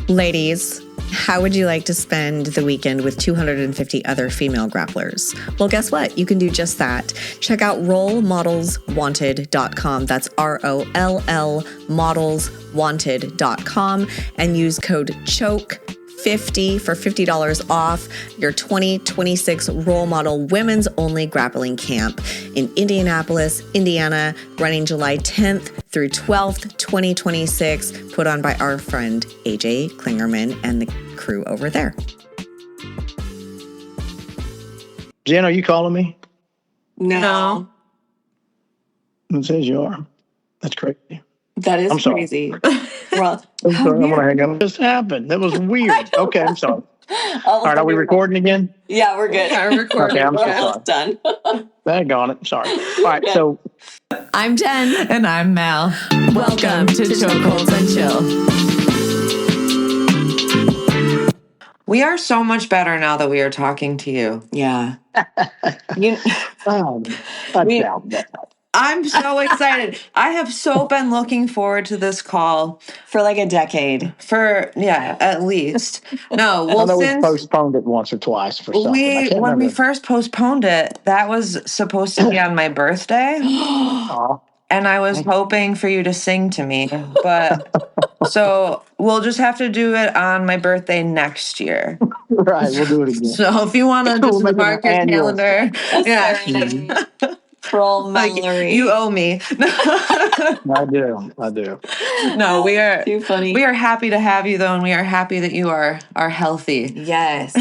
Ladies, how would you like to spend the weekend with 250 other female grapplers? Well, guess what? You can do just that. Check out rollmodelswanted.com. That's ROLL modelswanted.com and use code CHOKE50 for $50 off your 2026 Role Model Women's Only Grappling Camp in Indianapolis, Indiana, running July 10th through 12th, 2026, put on by our friend AJ Klingerman and the crew over there. Jen, are you calling me? No. It says you are. That's crazy. That is crazy. Well, I'm sorry, I'm going to hang up. What just happened? That was weird. Okay, I'm sorry. All right, are we recording again? Yeah, we're good. Yeah, we're recording. Okay, I'm so sorry. Done. Dang on it. Sorry. All right, so. I'm Jen. And I'm Mel. Welcome to Chokeholds and Chill. We are so much better now that we are talking to you. Yeah. I doubt that. I'm so excited. I have so been looking forward to this call For like a decade. at least. No, I know we since postponed it once or twice for something. I can't when we remember. first postponed it, that was supposed to be on my birthday. Aw. And I was hoping for you to sing to me, but so we'll just have to do it on my birthday next year. Right, we'll do it again. So if you want to We'll just make it mark your annual. calendar, yeah, Troll like Mallory. you owe me. I do. No, we are Too funny. We are happy to have you though, and we are happy that you are healthy. Yes.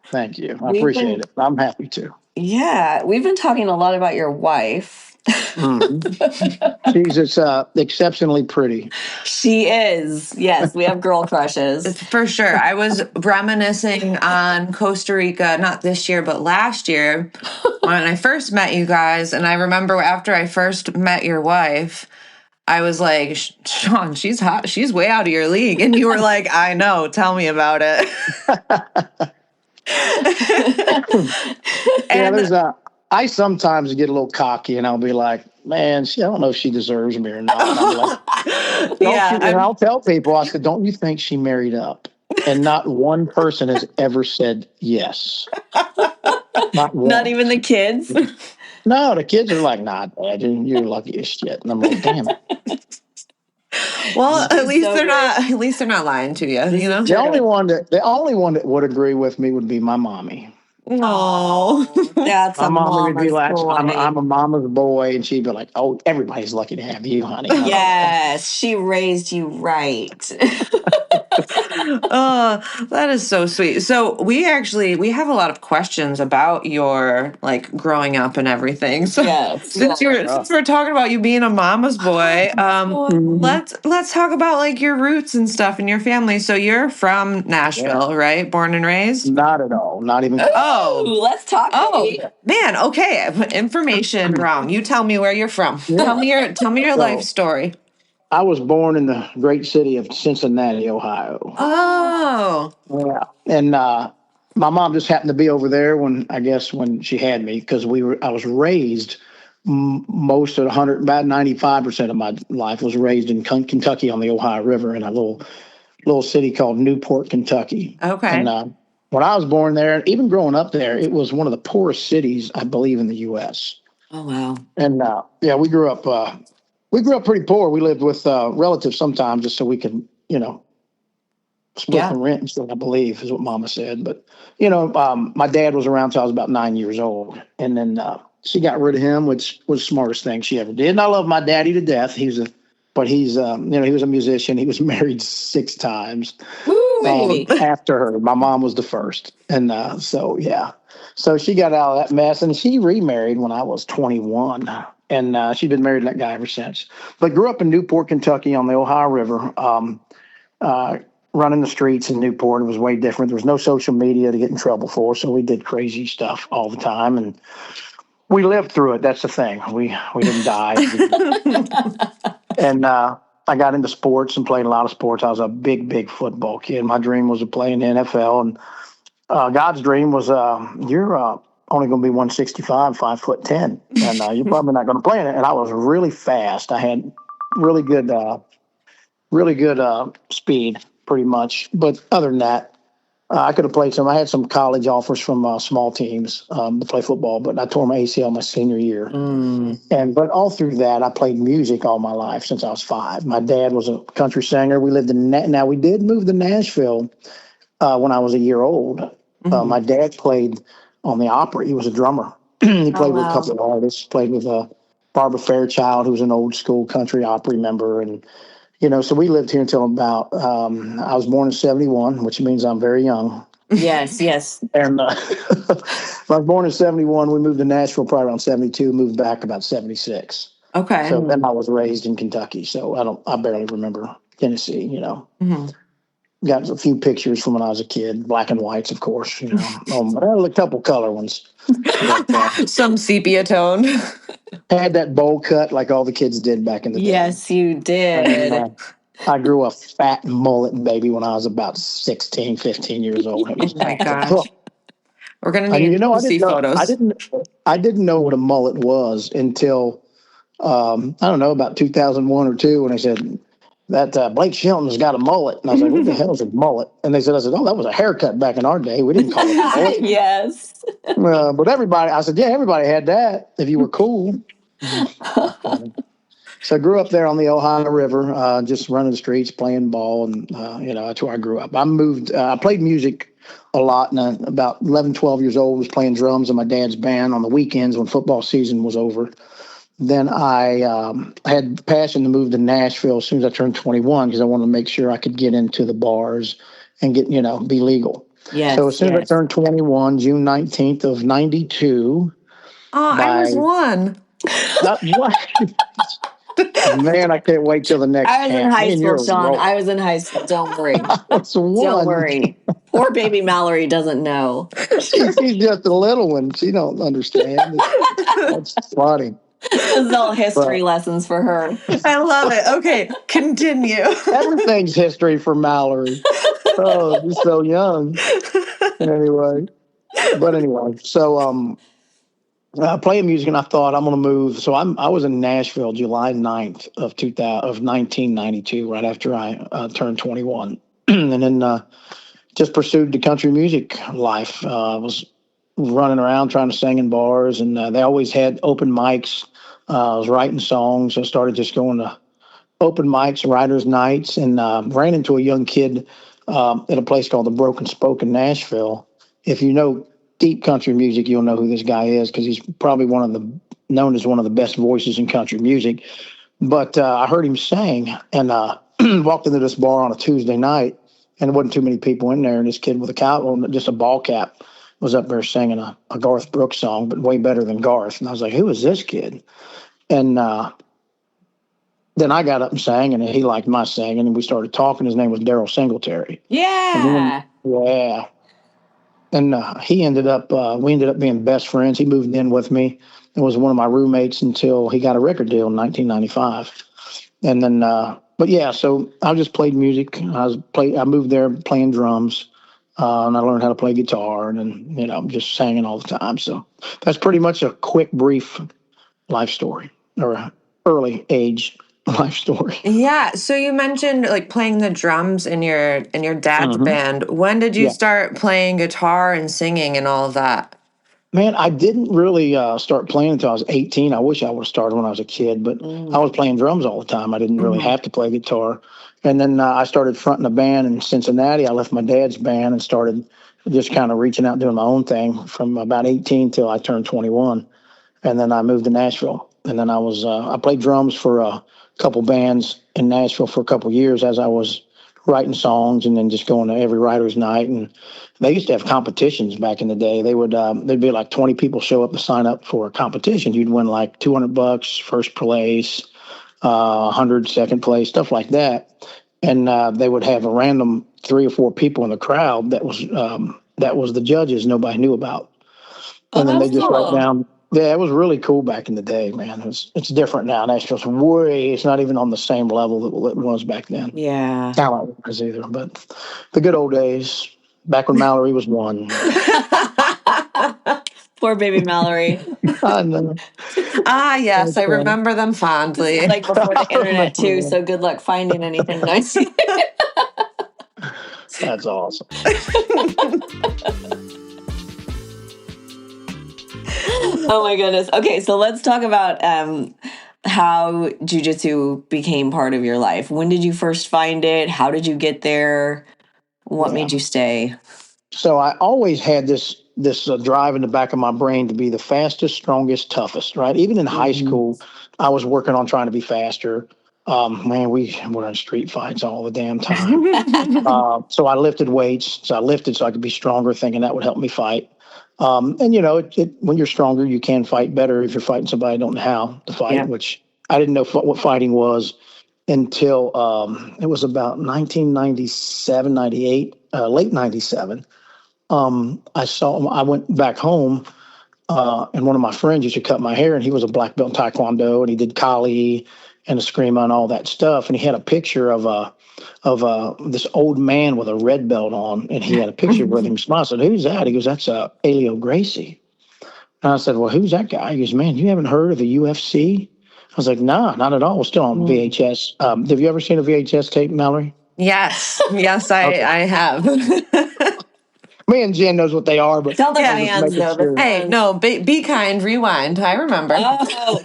Thank you. I appreciate it. I'm happy to. Yeah. We've been talking a lot about your wife. She's exceptionally pretty. She is. Yes, we have girl crushes. For sure. I was reminiscing on Costa Rica, not this year, but last year when I first met you guys. And I remember after I first met your wife, I was like, Shawn, she's hot. She's way out of your league. And you were like, I know. Tell me about it. I sometimes get a little cocky and I'll be like, man, I don't know if she deserves me or not. And I'm like, and I'll tell people, I said, don't you think she married up? And not one person has ever said yes. Not one. Not even the kids? No, the kids are like, nah, Dad, you're lucky as shit. And I'm like, damn it. Well, at least they're not lying to you, you know? The only one that would agree with me would be my mommy. Oh, That's My a mom would be like, boy. I'm a mama's boy. And she'd be like, oh, everybody's lucky to have you, honey. Yes, she raised you right. oh, that is so sweet. So we have a lot of questions about your like growing up and everything. So Yes. since we're talking about you being a mama's boy, let's talk about like your roots and stuff and your family. So you're from Nashville, right? Born and raised? Not at all. Not even. Ooh, let's talk. Oh man, okay. Information wrong. You tell me where you're from. Tell me your life story. I was born in the great city of Cincinnati, Ohio. Oh. Yeah. And my mom just happened to be over there when she had me, because I was raised most of about 95% of my life was raised in Kentucky on the Ohio River in a little city called Newport, Kentucky. Okay. And when I was born there, even growing up there, it was one of the poorest cities, I believe, in the U.S. Oh, wow. And we grew up pretty poor. We lived with relatives sometimes just so we could, split the rent and stuff, I believe is what Mama said. But, my dad was around till I was about 9 years old. And then she got rid of him, which was the smartest thing she ever did. And I love my daddy to death. He was a musician. He was married 6 times. After her. My mom was the first. And so she got out of that mess, and she remarried when I was 21. And she's been married to that guy ever since. But grew up in Newport, Kentucky on the Ohio River, running the streets in Newport. It was way different. There was no social media to get in trouble for, so we did crazy stuff all the time. And we lived through it. That's the thing. We didn't die. And I got into sports and played a lot of sports. I was a big, big football kid. My dream was to play in the NFL. And God's dream was you're only going to be 165, 5'10", and you're probably not going to play in it. And I was really fast. I had really good speed. pretty much. But other than that, I could have played some. I had some college offers from small teams to play football, but I tore my ACL my senior year. But all through that, I played music all my life since I was 5. My dad was a country singer. We lived in now we did move to Nashville when I was a year old. My dad played on the Opry. He was a drummer. He played with a couple of artists. Played with Barbara Fairchild, who was an old school country Opry member, and so we lived here until about, I was born in 71, which means I'm very young. Yes. And I was born in 71. We moved to Nashville probably around 72, moved back about 76. Okay. So then I was raised in Kentucky. So I barely remember Tennessee, Got a few pictures from when I was a kid, black and whites, of course, a couple color ones. But, Some sepia tone. had that bowl cut like all the kids did back in the day. Yes, you did. I grew a fat mullet baby when I was about 16, 15 years old. It was Oh my gosh. We're going to and need to see photos. I didn't know what a mullet was until, I don't know, about 2001 or 2 when they said that Blake Shelton's got a mullet. And I was like, what the hell is a mullet? And I said, oh, that was a haircut back in our day. We didn't call it a mullet. Yes. But everybody had that if you were cool. So I grew up there on the Ohio River, just running the streets, playing ball, and that's where I grew up. I played music a lot, and about 11, 12 years old, was playing drums in my dad's band on the weekends when football season was over. Then I had the passion to move to Nashville as soon as I turned 21 because I wanted to make sure I could get into the bars and get, be legal. Yes. So as soon as I turned 21, June 19th of 92. I was 1. What? Man, I can't wait till the next I was in camp. high school, Shawn. I was in high school. Don't worry. Don't worry. Poor baby Mallory doesn't know. She's just a little one. She don't understand. That's funny. It's all history lessons for her. I love it. Okay, continue. Everything's history for Mallory. Oh, she's so young. Anyway, so playing music, and I thought I'm going to move. So I was in Nashville July 9th of 1992, right after I turned 21, and then just pursued the country music life. I was running around trying to sing in bars, and they always had open mics. I was writing songs. I started just going to open mics, writers' nights, and ran into a young kid at a place called the Broken Spoke in Nashville. If you know deep country music, you'll know who this guy is because he's probably known as one of the best voices in country music. But I heard him sing and walked into this bar on a Tuesday night, and there wasn't too many people in there. And this kid with just a ball cap, was up there singing a Garth Brooks song, but way better than Garth. And I was like, who is this kid? And then I got up and sang, and he liked my singing, and we started talking. His name was Daryl Singletary. Yeah. Yeah. And we ended up being best friends. He moved in with me and was one of my roommates until he got a record deal in 1995. And then, so I just played music. I moved there playing drums, and I learned how to play guitar, and then, just singing all the time. So that's pretty much a quick, brief life story, or early age life story. Yeah. So you mentioned like playing the drums in your dad's band. When did you start playing guitar and singing and all of that? Man, I didn't really start playing until I was 18. I wish I would have started when I was a kid, but I was playing drums all the time. I didn't really have to play guitar. And then I started fronting a band in Cincinnati. I left my dad's band and started just kind of reaching out, doing my own thing from about 18 till I turned 21. And then I moved to Nashville. And then I played drums for a couple bands in Nashville for a couple years as I was writing songs and then just going to every writer's night. And they used to have competitions back in the day. There'd be like 20 people show up to sign up for a competition. You'd win like $200, first place, 100, second place, stuff like that. And they would have a random 3 or 4 people in the crowd that was the judges nobody knew about. And then they just write down. Yeah, it was really cool back in the day, man. It's different now. Nashville's it's not even on the same level that it was back then. Yeah. Talent-wise either, but the good old days, back when Mallory was 1. Poor baby Mallory. I know. Yes, I remember them fondly. Like before the internet too, so good luck finding anything nice. That's awesome. Oh my goodness. Okay, so let's talk about how jiu-jitsu became part of your life. When did you first find it? How did you get there? What made you stay? So I always had this drive in the back of my brain to be the fastest, strongest, toughest, right? Even in high school, I was working on trying to be faster. Man, we were in street fights all the damn time. So I lifted weights. So I lifted so I could be stronger, thinking that would help me fight. And, when you're stronger, you can fight better if you're fighting somebody who don't know how to fight, which I didn't know what fighting was until it was about 1997, 98, late 97. I went back home, and one of my friends used to cut my hair, and he was a black belt in Taekwondo, and he did Kali and Eskrima and all that stuff. And he had a picture of this old man with a red belt on, and he had a picture with him smiling. I said, "Who's that?" He goes, "That's Elio Gracie." And I said, "Well, who's that guy?" He goes, "Man, you haven't heard of the UFC?" I was like, "Nah, not at all. We're still on VHS." Have you ever seen a VHS tape, Mallory? Yes, I have. Me and Jen knows what they are, but tell the fans though. Sure. Hey, no, be kind, rewind. I remember. Oh,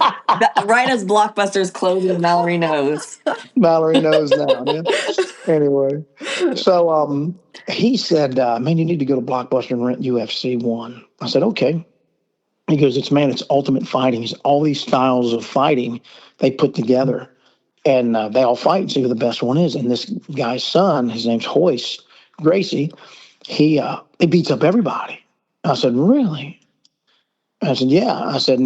right as Blockbuster's closing, Mallory knows. Mallory knows now. Yeah. Anyway, so he said, "Man, you need to go to Blockbuster and rent UFC 1." I said, "Okay." He goes, it's ultimate fighting. It's all these styles of fighting they put together, and they all fight and see who the best one is. And this guy's son, his name's Hoist Gracie, he beats up everybody. I said, "Really?" I said, "Yeah." I said,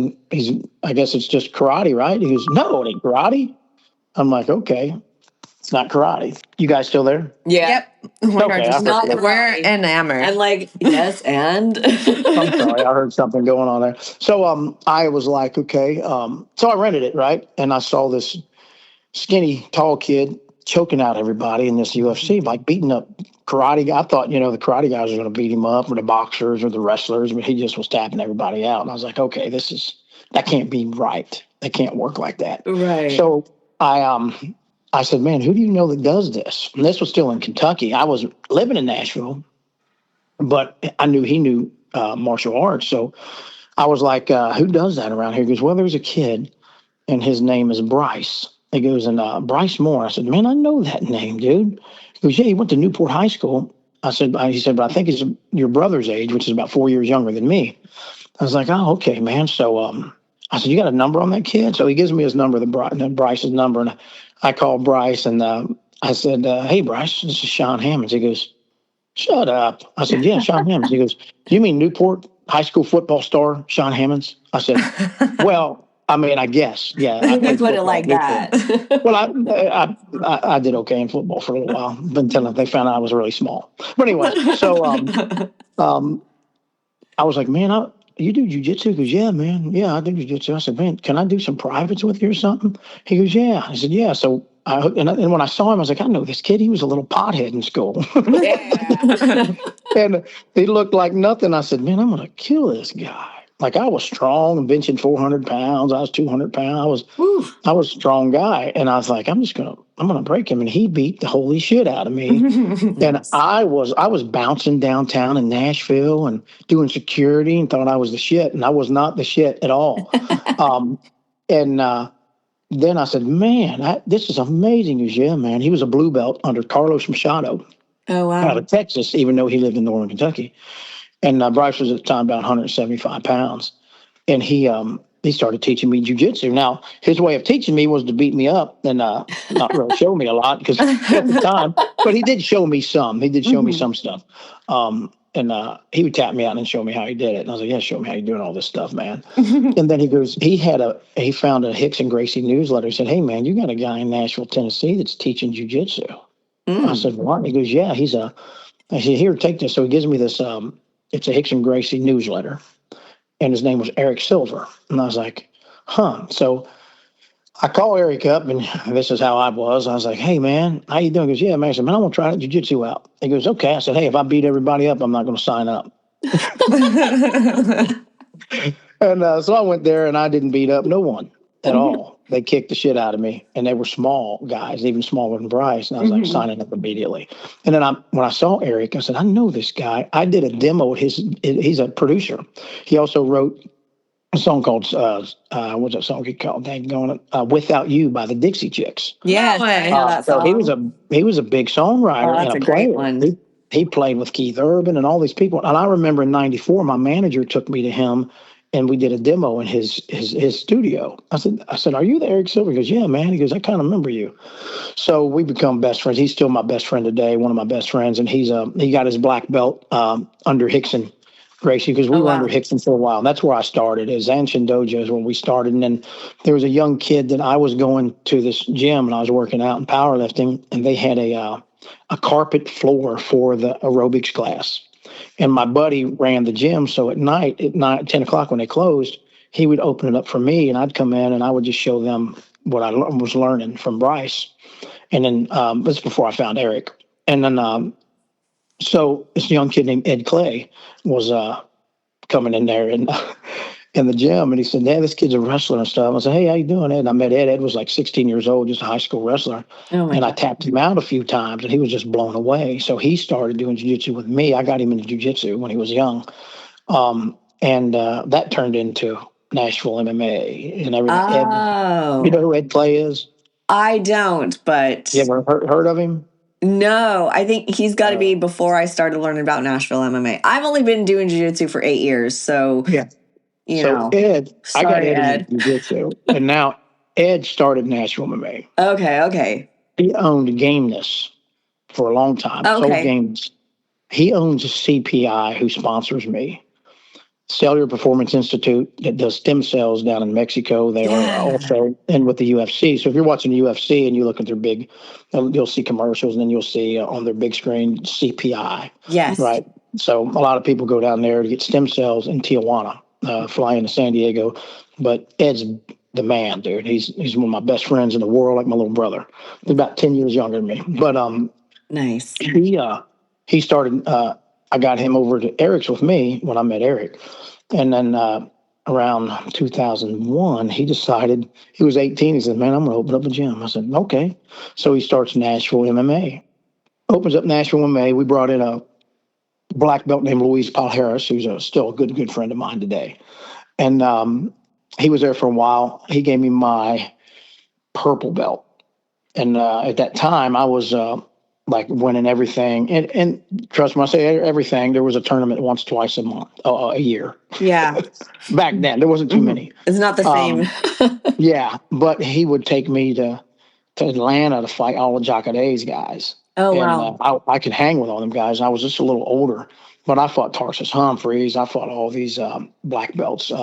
I guess it's just karate, right? He goes, "No, it ain't karate." I'm like, "Okay, it's not karate." You guys still there? Yeah. Yep. We're enamored. And yes, and I'm sorry, I heard something going on there. So I was like, okay. So I rented it, right? And I saw this skinny, tall kid choking out everybody in this UFC, like beating up karate guy. I thought, the karate guys were going to beat him up, or the boxers or the wrestlers, but he just was tapping everybody out. And I was like, okay, that can't be right. They can't work like that. Right. So I said, "Man, who do you know that does this?" And this was still in Kentucky. I was living in Nashville, but I knew he knew martial arts. So I was like, "Who does that around here?" He goes, "Well, there's a kid, and his name is Bryce." He goes, "And Bryce Moore." I said, "Man, I know that name, dude." He goes, "Yeah, he went to Newport High School." He said, "But I think he's your brother's age, which is about 4 years younger than me." I was like, "Oh, okay, man." So I said, "You got a number on that kid?" So he gives me his number, Bryce's number, and I called Bryce, and I said, "Hey, Bryce, this is Shawn Hammonds." He goes, "Shut up." I said, "Yeah, Shawn Hammonds." He goes, "Do you mean Newport high school football star Shawn Hammonds?" I said, "Well, I mean, I guess, yeah." I put it like that. Well, I did okay in football for a little while until they found out I was really small. But anyway, so I was like, "Man, you do jiu-jitsu?" He goes, "Yeah, man. Yeah, I do jiu-jitsu." I said, "Man, can I do some privates with you or something?" He goes, "Yeah." I said, "Yeah." So and when I saw him, I was like, "I know this kid. He was a little pothead in school." Yeah. And he looked like nothing. I said, "Man, I'm going to kill this guy." Like, I was strong and benching 400 pounds. I was 200 pounds. I was a strong guy. And I was like, I'm going to break him. And he beat the holy shit out of me. And I was bouncing downtown in Nashville and doing security and thought I was the shit. And I was not the shit at all. And then I said, "Man, this is amazing." He goes, "Yeah, man." He was a blue belt under Carlos Machado. Oh, wow. Out of Texas, even though he lived in northern Kentucky. And Bryce was at the time about 175 pounds. And he started teaching me jiu-jitsu. Now, his way of teaching me was to beat me up and not really show me a lot because at the time, but he did show me some. He did show me some stuff. And he would tap me out and show me how he did it. And I was like, "Yeah, show me how you're doing all this stuff, man." And then he goes, he found a Hicks and Gracie newsletter. He said, "Hey, man, you got a guy in Nashville, Tennessee that's teaching jiu-jitsu." I said, "What?" He goes, "Yeah, I said, "Here, take this." So he gives me this, it's a Hicks and Gracie newsletter. And his name was Eric Silver. And I was like, huh. So I call Eric up, and this is how I was. I was like, "Hey, man, how you doing?" He goes, "Yeah, man." I said, "Man, I want to try that jiu-jitsu out." He goes, "Okay." I said, "Hey, if I beat everybody up, I'm not going to sign up." And so I went there, and I didn't beat up no one at all. they kicked the shit out of me, and they were small guys, even smaller than Bryce. And I was like signing up immediately. And then when I saw Eric, I said, I know this guy. I did a demo. He's a producer. He also wrote a song called what's that song called? Without You by the Dixie Chicks. Yes, I know that song. So he was a big songwriter that's and a player. great one. He played with Keith Urban and all these people. And I remember in '94, my manager took me to him, and we did a demo in his studio. I said, "Are you the Eric Silver?" He goes, "Yeah, man." He goes, "I kind of remember you." So we become best friends. He's still my best friend today, one of my best friends, and he got his black belt under Hickson Gracie, because we were under Hickson for a while. And that's where I started. Is Anshin Dojo is where we started. And then there was a young kid that I was going to this gym, and I was working out in powerlifting, and they had a carpet floor for the aerobics class. And my buddy ran the gym, so at 10 o'clock when they closed, he would open it up for me, and I'd come in and I would just show them what I was learning from Bryce. And then this is before I found Eric. And then so this young kid named Ed Clay was coming in there in the gym, and he said, "Dad, this kid's a wrestler and stuff." I said, "Hey, how you doing, Ed?" And I met Ed. Ed was like 16 years old, just a high school wrestler. And I tapped him out a few times, and he was just blown away. So he started doing jiu-jitsu with me. I got him into jiu-jitsu when he was young. And that turned into Nashville MMA and everything. Oh. Ed, you know who Ed Clay is? I don't, but... You ever heard of him? No, I think he's got to be before I started learning about Nashville MMA. I've only been doing jiu-jitsu for 8 years, so... Yeah. You know. Ed, Sorry, I got Ed Ed. in jiu-jitsu, and now Ed started Nashville MMA. Okay. He owned Gameness for a long time. Okay. Sold Gameness. He owns CPI, who sponsors me. Cellular Performance Institute that does stem cells down in Mexico. They are also in with the UFC. So if you're watching the UFC and you look at their big, you'll see commercials, and then you'll see on their big screen CPI. Yes. Right. So a lot of people go down there to get stem cells in Tijuana, fly into San Diego. But Ed's the man, dude. He's one of my best friends in the world, like my little brother. He's about 10 years younger than me. But nice. He started. I got him over to Eric's with me when I met Eric. And then around 2001, he decided, he was 18. He said, "Man, I'm going to open up a gym." I said, "Okay." So he starts Nashville MMA. Opens up Nashville MMA. We brought in a black belt named Luis Paul Harris, who's still a good friend of mine today. And he was there for a while. He gave me my purple belt. And at that time, I was like winning everything. And trust me, when I say everything, there was a tournament once, twice a year. Yeah. Back then, there wasn't too many. It's not the same. Yeah, but he would take me to Atlanta to fight all of Jacare's guys. Oh, and, wow. I could hang with all them guys. I was just a little older, but I fought Tarsus Humphreys. I fought all these black belts. They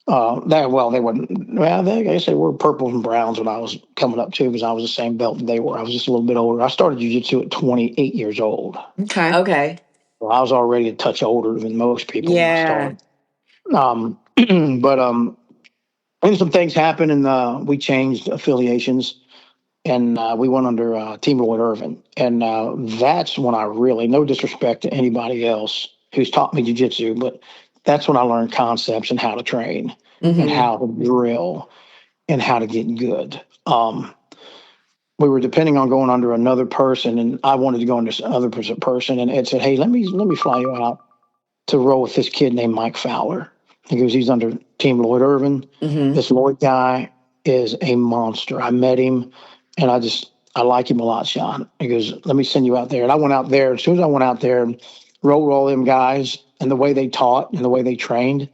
wouldn't. Well, I guess they were purples and browns when I was coming up too, because I was the same belt that they were. I was just a little bit older. I started jiu-jitsu at 28 years old. Okay. Well, I was already a touch older than most people when I started. But and some things happened, and we changed affiliations, and we went under Team Lloyd Irvin, and that's when I really, no disrespect to anybody else who's taught me jiu-jitsu, but that's when I learned concepts and how to train and how to drill and how to get good. We were depending on going under another person, and I wanted to go under this other person. And Ed said, "Hey, let me fly you out to roll with this kid named Mike Fowler." He goes, "He's under Team Lloyd Irvin. This Lloyd guy is a monster. I met him, and I like him a lot, Shawn." He goes, "Let me send you out there." And I went out there. As soon as I went out there and rolled all them guys, and the way they taught and the way they trained,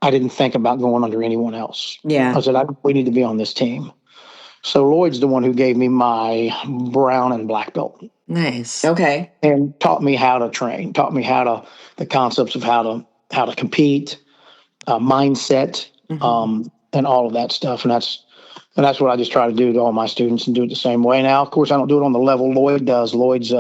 I didn't think about going under anyone else. Yeah. I said, we need to be on this team. So Lloyd's the one who gave me my brown and black belt. Nice. Okay. And taught me how to train, taught me the concepts of how to compete, mindset, and all of that stuff. And that's what I just try to do to all my students, and do it the same way. Now, of course, I don't do it on the level Lloyd does. Lloyd's,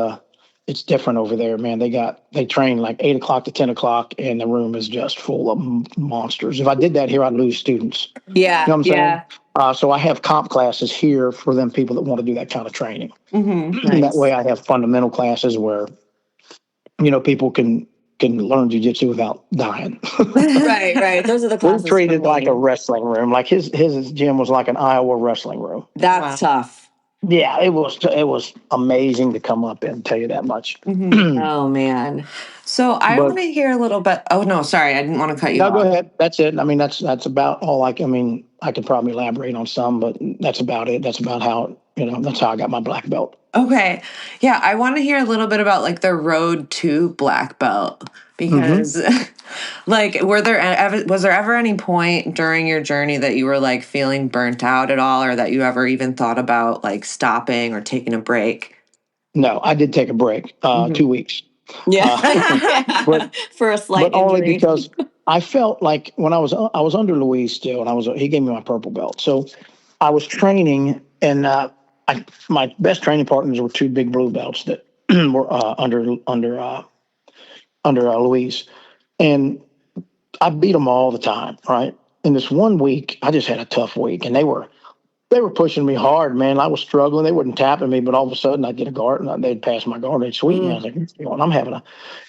it's different over there, man. They train like 8 o'clock to 10 o'clock, and the room is just full of monsters. If I did that here, I'd lose students. Yeah. You know what I'm saying? So I have comp classes here for them people that want to do that kind of training. Nice. And that way I have fundamental classes where, people can can learn jiu-jitsu without dying. Right. Those are the We classes. treated like a wrestling room. Like his gym was like an Iowa wrestling room. That's tough. Yeah, it was amazing to come up in, tell you that much. Oh man. So I want to hear a little bit. Oh no, sorry, I didn't want to cut you No, off. go ahead. That's it. I mean, that's about all I mean, I could probably elaborate on some, but that's about it. That's about how, that's how I got my black belt. Okay. Yeah, I want to hear a little bit about like the road to black belt because like was there ever any point during your journey that you were like feeling burnt out at all or that you ever even thought about like stopping or taking a break? No, I did take a break, 2 weeks. Yeah. But for a slight but only injury. because I felt like when I was under Luis still, and he gave me my purple belt. So I was training, and my best training partners were two big blue belts that were under Luis, and I beat them all the time, right? And this one week, I just had a tough week, and they were pushing me hard, man. I was struggling. They weren't tapping me, but all of a sudden I'd get a guard and they'd pass my guard. They'd sweep me. I was like, I'm having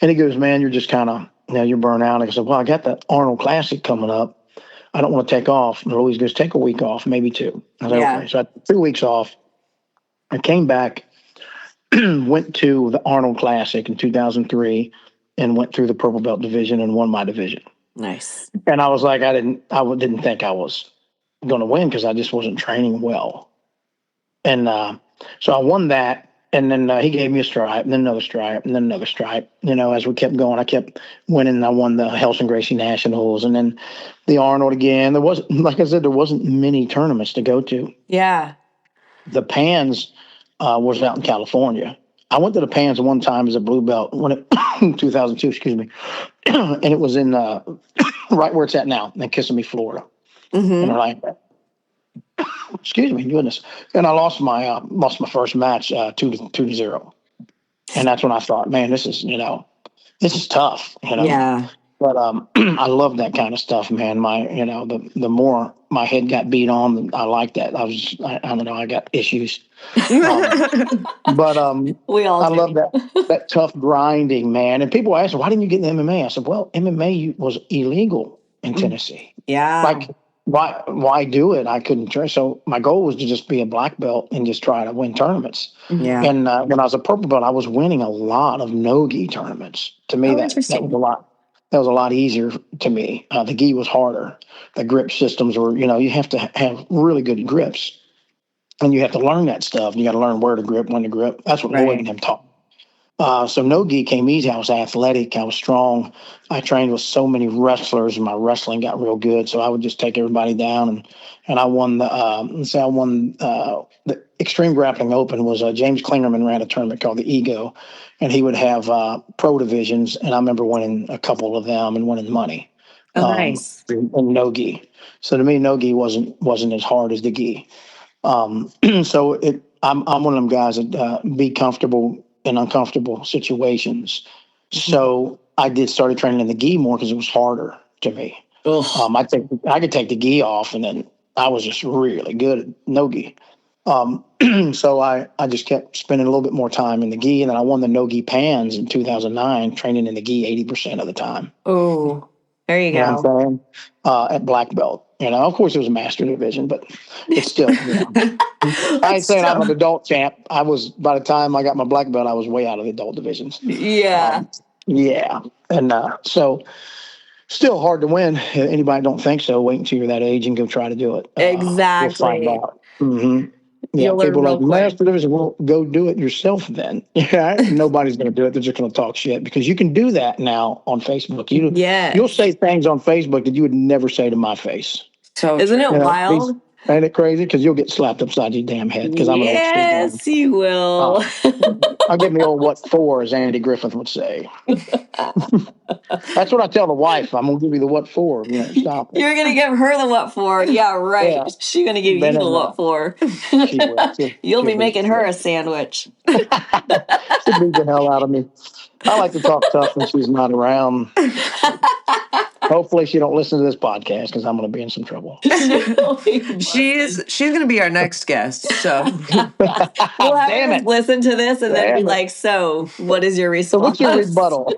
and he goes, man, you're just kind of, you're burnt out. I said, well, I got that Arnold Classic coming up. I don't want to take off. And Louise goes, take a week off, maybe 2. I was like, okay. So I took 2 weeks off. I came back, went to the Arnold Classic in 2003 and went through the purple belt division and won my division. Nice. And I was like, I didn't think I was going to win because I just wasn't training well. And so I won that. And then he gave me a stripe, and then another stripe, and then another stripe. As we kept going, I kept winning. And I won the Helson Gracie Nationals, and then the Arnold again. There wasn't, like I said, there wasn't many tournaments to go to. Yeah. The Pans was out in California. I went to the Pans one time as a blue belt in 2002, excuse me. And it was in right where it's at now, in Kissimmee, Florida. And I'm like, excuse me, goodness. And I lost my first match 2-0. And that's when I thought, man, this is tough, Yeah. But I love that kind of stuff, man. The more my head got beat on, I like that. I don't know, I got issues. But we all I do. love that tough grinding, man. And people ask, why didn't you get in MMA? I said, well, MMA was illegal in Tennessee. Yeah. Like, why do it? I couldn't try. So my goal was to just be a black belt and just try to win tournaments. Yeah. And when I was a purple belt, I was winning a lot of no-gi tournaments. To me, that was a lot. That was a lot easier to me. The gi was harder. The grip systems were, you have to have really good grips, and you have to learn that stuff. You got to learn where to grip, when to grip. That's what Lloyd and him taught. So no-gi came easy. I was athletic. I was strong. I trained with so many wrestlers, and my wrestling got real good. So I would just take everybody down, and I won the Extreme Grappling Open. Was James Klingerman ran a tournament called the Ego, and he would have pro divisions. And I remember winning a couple of them and winning money. Nice. In no-gi. So to me, no-gi wasn't as hard as the gi. So I'm one of them guys that be comfortable in uncomfortable situations. So I started training in the gi more because it was harder to me. I could take the gi off, and then I was just really good at no gi. So I just kept spending a little bit more time in the gi, and then I won the no gi Pans in 2009, training in the gi 80% of the time. Oh, there you go. You know what I'm saying? At black belt. Of course it was a master division, but it's still, I ain't saying I'm an adult champ. By the time I got my black belt, I was way out of the adult divisions. Yeah. Yeah. And so still hard to win. Anybody don't think so, wait until you're that age and go try to do it. Exactly. You'll find out. Mm-hmm. Yeah, people like master division. Well, go do it yourself then. Yeah, nobody's going to do it. They're just going to talk shit because you can do that now on Facebook. You'll say things on Facebook that you would never say to my face. So isn't it wild? Ain't it crazy? Because you'll get slapped upside your damn head. Because I'm an old school guy. Yes, you will. I'll give me old what for, as Andy Griffith would say. That's what I tell the wife. I'm gonna give you the what for. Stop it. You're gonna give her the what for. Yeah, right. Yeah. She's gonna give you the what for. She will. You'll be making her a sandwich. She beat the hell out of me. I like to talk tough when she's not around. Hopefully she don't listen to this podcast because I'm going to be in some trouble. She's going to be our next guest. So we'll have Damn her it. listen to this and then be Damn it. like, so what is your response? So what's your rebuttal?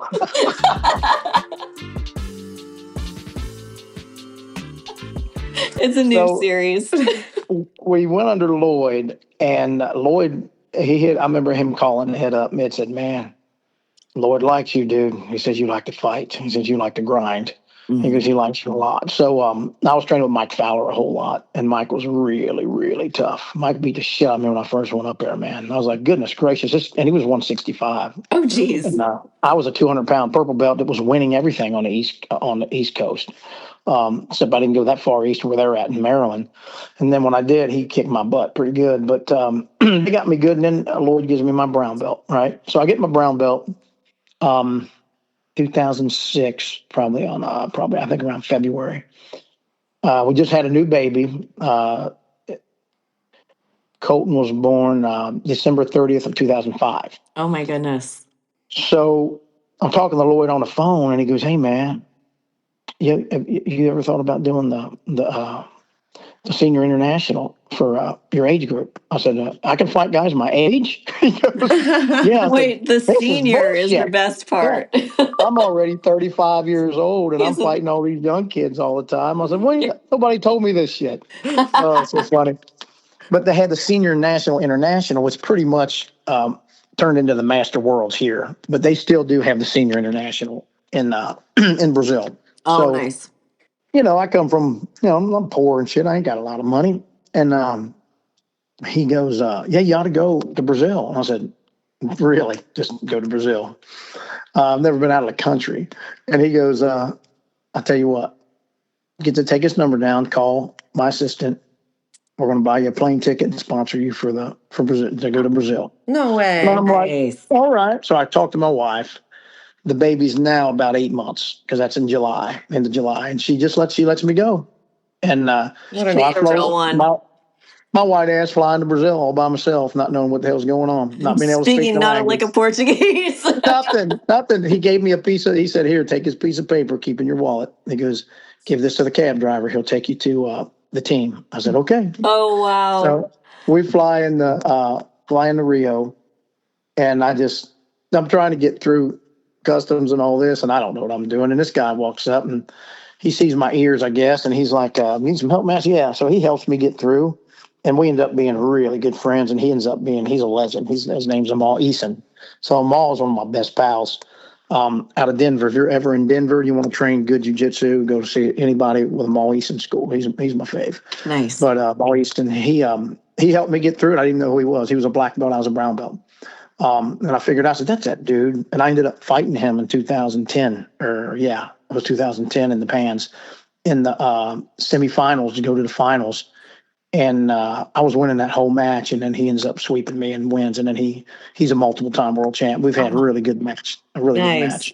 It's a new series. We went under Lloyd, and Lloyd, I remember him calling the head up and said, man, Lloyd likes you, dude. He says you like to fight. He says you like to grind. He goes, he likes you a lot. So I was training with Mike Fowler a whole lot, and Mike was really, really tough. Mike beat the shit out of me when I first went up there, man. And I was like, goodness gracious. And he was 165. Oh, geez. And I was a 200-pound purple belt that was winning everything on the East Coast. Except I didn't go that far east where they're at in Maryland. And then when I did, he kicked my butt pretty good. But they got me good, and then Lloyd gives me my brown belt, right? So I get my brown belt. 2006, probably I think around February. We just had a new baby. Colton was born December 30th of 2005. Oh my goodness. So I'm talking to Lloyd on the phone, and he goes, hey man, you ever thought about doing the senior international for your age group? I said, I can fight guys my age. He goes, yeah. Wait, the senior is the best part. Yeah. I'm already 35 years old, and I'm fighting all these young kids all the time. I said, well, nobody told me this shit. Oh, it's so funny. But they had the senior national international, which pretty much turned into the master worlds here. But they still do have the senior international in Brazil. Oh, so, nice. I come from, I'm poor and shit. I ain't got a lot of money. And he goes, yeah, you ought to go to Brazil. And I said, really? Just go to Brazil? I've never been out of the country. And he goes, I'll tell you what, get to take his number down, call my assistant. We're going to buy you a plane ticket and sponsor you for Brazil, to go to Brazil. No way. And I'm like, all right. So I talked to my wife. The baby's now about 8 months because that's in July, end of July. And she lets me go. And what an angel one. My white ass flying to Brazil all by myself, not knowing what the hell's going on, not being able to speak the not language. Like a Portuguese. Nothing. He gave me he said, here, take this piece of paper, keep in your wallet. He goes, give this to the cab driver. He'll take you to the team. I said, okay. Oh, wow. So we fly into Rio, and I'm trying to get through customs and all this, and I don't know what I'm doing. And this guy walks up, and he sees my ears, I guess, and he's like, need some help, Master? Yeah. So he helps me get through. And we end up being really good friends, and he's a legend. His name's Amal Eason. So Amal is one of my best pals out of Denver. If you're ever in Denver, you want to train good jiu-jitsu, go to see anybody with Amal Eason school. He's my fave. Nice. But Amal Eason, he helped me get through it. I didn't know who he was. He was a black belt. I was a brown belt. And I figured, I said, that's that dude. And I ended up fighting him in 2010. It was 2010 in the Pans in the semifinals to go to the finals. And I was winning that whole match, and then he ends up sweeping me and wins. And then he's a multiple-time world champ. We've had a really good match, good match.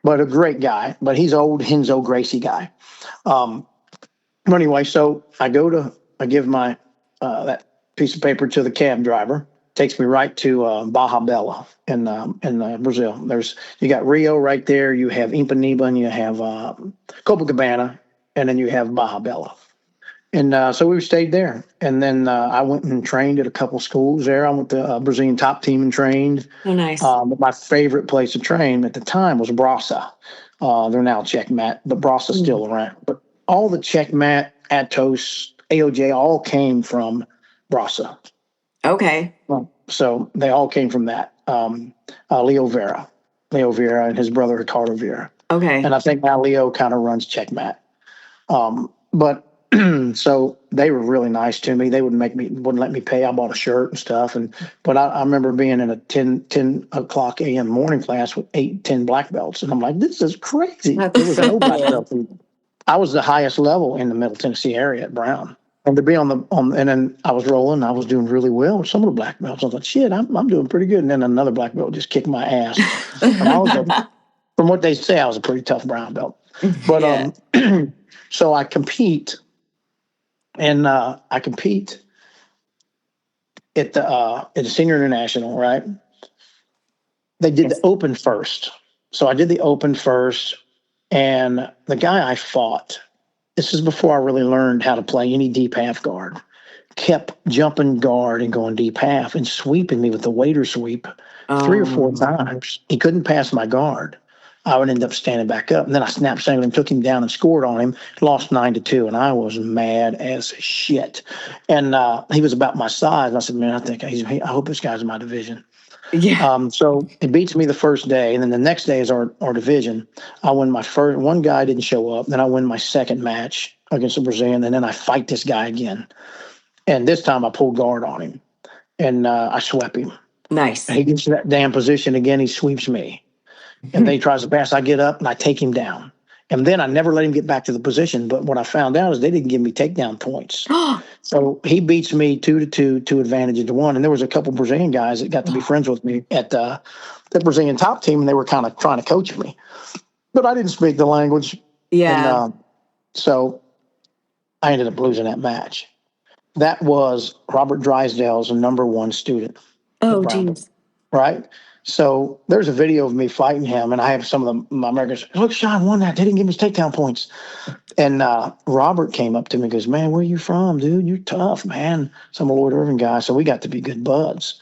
But a great guy. But he's old Henzo Gracie guy. But anyway, so I give my that piece of paper to the cab driver. Takes me right to Baja Bela in Brazil. You got Rio right there. You have Ipanema, and you have Copacabana, and then you have Baja Bela. And so we stayed there. And then I went and trained at a couple schools there. I went to Brazilian top team and trained. Oh, nice. But my favorite place to train at the time was Brasa. They're now Checkmat, but Brasa's still around. But all the Checkmat, Atos, AOJ all came from Brasa. Okay. So they all came from that. Leo Vera and his brother Ricardo Vera. Okay. And I think now Leo kind of runs Checkmat. But so they were really nice to me. They wouldn't let me pay. I bought a shirt and stuff. But I remember being in a 10 o'clock a.m. morning class with 8-10 black belts. And I'm like, this is crazy. There was no black belt. I was the highest level in the Middle Tennessee area at Brown. And to be and then I was rolling. I was doing really well with some of the black belts. I was like, shit, I'm doing pretty good. And then another black belt just kicked my ass. And from what they say, I was a pretty tough brown belt. But so I compete. And I compete at the senior international, right? They did the open first. So I did the open first, And the guy I fought, this is before I really learned how to play any deep half guard, kept jumping guard and going deep half and sweeping me with the waiter sweep 3 or 4 times. He couldn't pass my guard. I would end up standing back up. And then I snapped single and took him down and scored on him, lost 9-2. And I was mad as shit. And he was about my size. And I said, man, I hope this guy's in my division. Yeah. So he beats me the first day. And then the next day is our division. I win my first. One guy didn't show up. Then I win my second match against a Brazilian. And then I fight this guy again. And this time I pull guard on him. And I swept him. Nice. And he gets to that damn position again. He sweeps me. And then he tries to pass. I get up and I take him down. And then I never let him get back to the position. But what I found out is they didn't give me takedown points. So he beats me 2-2, 2 advantage to 1. And there was a couple Brazilian guys that got to be friends with me at the Brazilian top team, and they were kind of trying to coach me. But I didn't speak the language. Yeah. And, so I ended up losing that match. That was Robert Drysdale's #1 student. Oh, geez. Right? So there's a video of me fighting him, and I have some of my Americans, look, Shawn won that. They didn't give me his takedown points. And Robert came up to me and goes, man, where are you from, dude? You're tough, man. So I'm a Lloyd Irving guy, so we got to be good buds.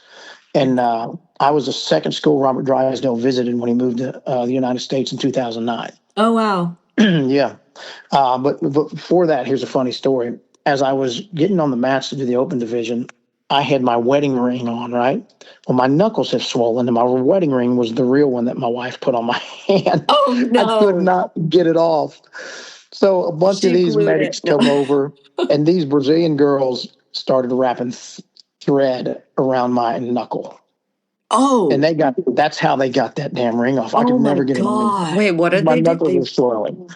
And I was the second school Robert Drysdale visited when he moved to the United States in 2009. Oh, wow. Yeah. But before that, here's a funny story. As I was getting on the mats to do the open division, I had my wedding ring on, right? Well, my knuckles have swollen, and my wedding ring was the real one that my wife put on my hand. Oh, no. I could not get it off. So a bunch of these medics come over, and these Brazilian girls started wrapping thread around my knuckle. Oh. And that's how they got that damn ring off. I could never get it on. Wait, what did my they do? knuckles were swirling.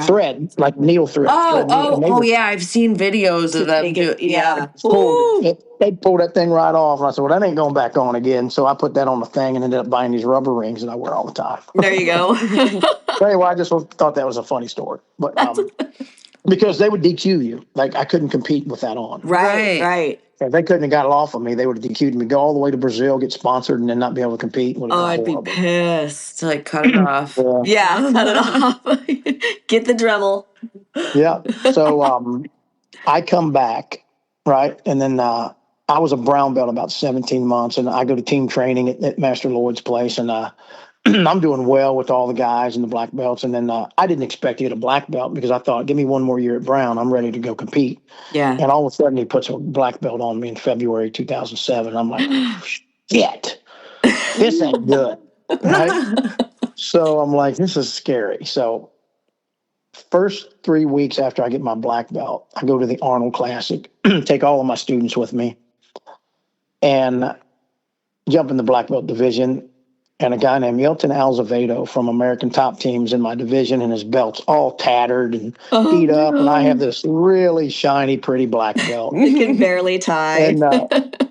Thread, like needle thread. Yeah, I've seen videos of them. They pulled that thing right off. And I said, well, that ain't going back on again. So I put that on the thing and ended up buying these rubber rings that I wear all the time. There you go. So anyway, I just thought that was a funny story. But because they would DQ you. Like, I couldn't compete with that on. Right. If they couldn't have got it off of me, they would have DQ'd me, go all the way to Brazil, get sponsored, and then not be able to compete. I'd be pissed. To like cut it off. Yeah, cut it off. Get the Dremel. Yeah. So I come back, right? And then I was a brown belt about 17 months, and I go to team training at Master Lloyd's place, and I'm doing well with all the guys and the black belts. And then I didn't expect to get a black belt because I thought, give me one more year at Brown. I'm ready to go compete. Yeah. And all of a sudden he puts a black belt on me in February 2007. I'm like, shit, this ain't good. Right? So I'm like, this is scary. So first 3 weeks after I get my black belt, I go to the Arnold Classic, take all of my students with me, and jump in the black belt division. And a guy named Milton Alzavedo from American Top Teams in my division, and his belt's all tattered and beat up. And I have this really shiny, pretty black belt. You can barely tie. And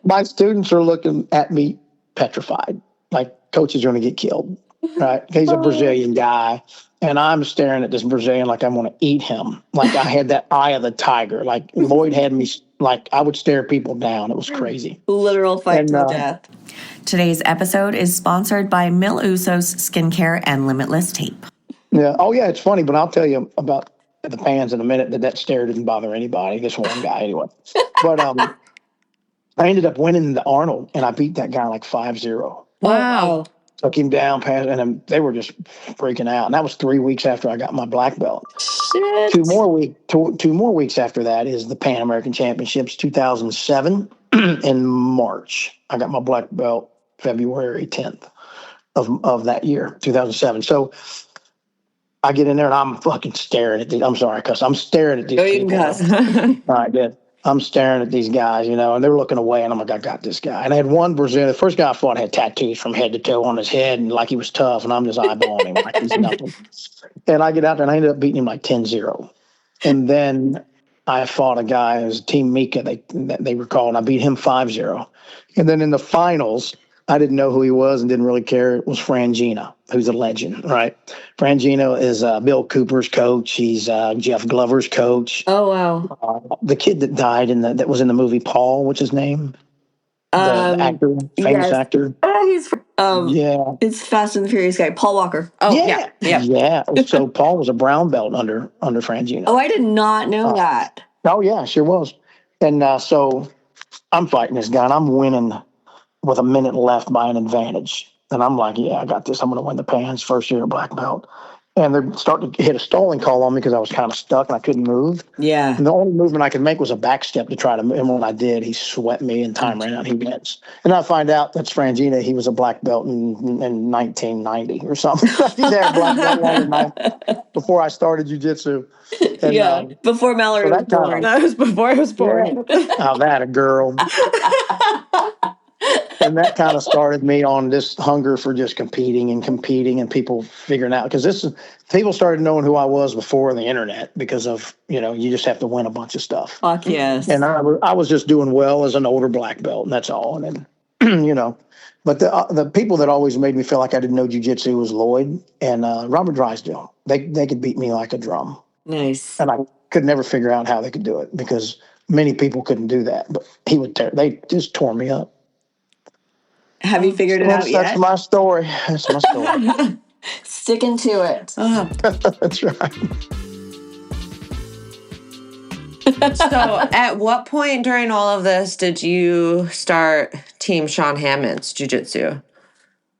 my students are looking at me petrified, like coach is going to get killed. Right? He's a Brazilian guy. And I'm staring at this Brazilian like I'm going to eat him. Like I had that eye of the tiger. Like Lloyd had me, like I would stare people down. It was crazy. Literal fight to the death. Today's episode is sponsored by Mil Usos Skincare and Limitless Tape. Yeah. Oh, yeah, it's funny, but I'll tell you about the pans in a minute. That stare didn't bother anybody. This one guy, anyway. But I ended up winning the Arnold, and I beat that guy like 5-0. Wow. Took him down, and they were just freaking out. And that was 3 weeks after I got my black belt. Shit. 2 more weeks after that is the Pan American Championships, 2007 in March. I got my black belt February 10th of that year, 2007. So I get in there and I'm fucking staring at these. I'm sorry, cuss. I'm staring at these people. All right, good. I'm staring at these guys, and they're looking away, and I'm like, I got this guy. And I had one Brazilian. The first guy I fought had tattoos from head to toe on his head, and like he was tough, and I'm just eyeballing him like he's nothing. And I get out there, and I ended up beating him like 10-0. And then I fought a guy, it was Team Mika, they were called, and I beat him 5-0. And then in the finals, I didn't know who he was and didn't really care. It was Frangina, who's a legend, right? Frangina is Bill Cooper's coach. He's Jeff Glover's coach. Oh, wow. The kid that died that was in the movie Paul, what's his name? The actor, famous actor. He's Yeah. It's Fast and the Furious guy, Paul Walker. Oh, yeah. Yeah. So Paul was a brown belt under Frangina. Oh, I did not know that. Oh, yeah, sure was. And so I'm fighting this guy, and I'm winning with a minute left by an advantage. And I'm like, yeah, I got this. I'm going to win the pans first year black belt. And they're starting to hit a stalling call on me because I was kind of stuck and I couldn't move. Yeah. And the only movement I could make was a back step to try to move. And when I did, he swept me and time ran out. He wins. And I find out that's Frangina. He was a black belt in 1990 or something. He's had a black belt longer than before I started jiu-jitsu. And, before Mallory was born. That was before I was born. Oh, that a girl. And that kind of started me on this hunger for just competing and people figuring out, because people started knowing who I was before the internet because of, you just have to win a bunch of stuff. Fuck yes. And I was just doing well as an older black belt, and that's all. And then, but the people that always made me feel like I didn't know jiu-jitsu was Lloyd and Robert Drysdale. They could beat me like a drum. Nice. And I could never figure out how they could do it because many people couldn't do that. But they just tore me up. Have you figured it out yet? That's my story. That's my story. Sticking to it. That's right. So at what point during all of this did you start Team Shawn Hammonds Jiu-Jitsu?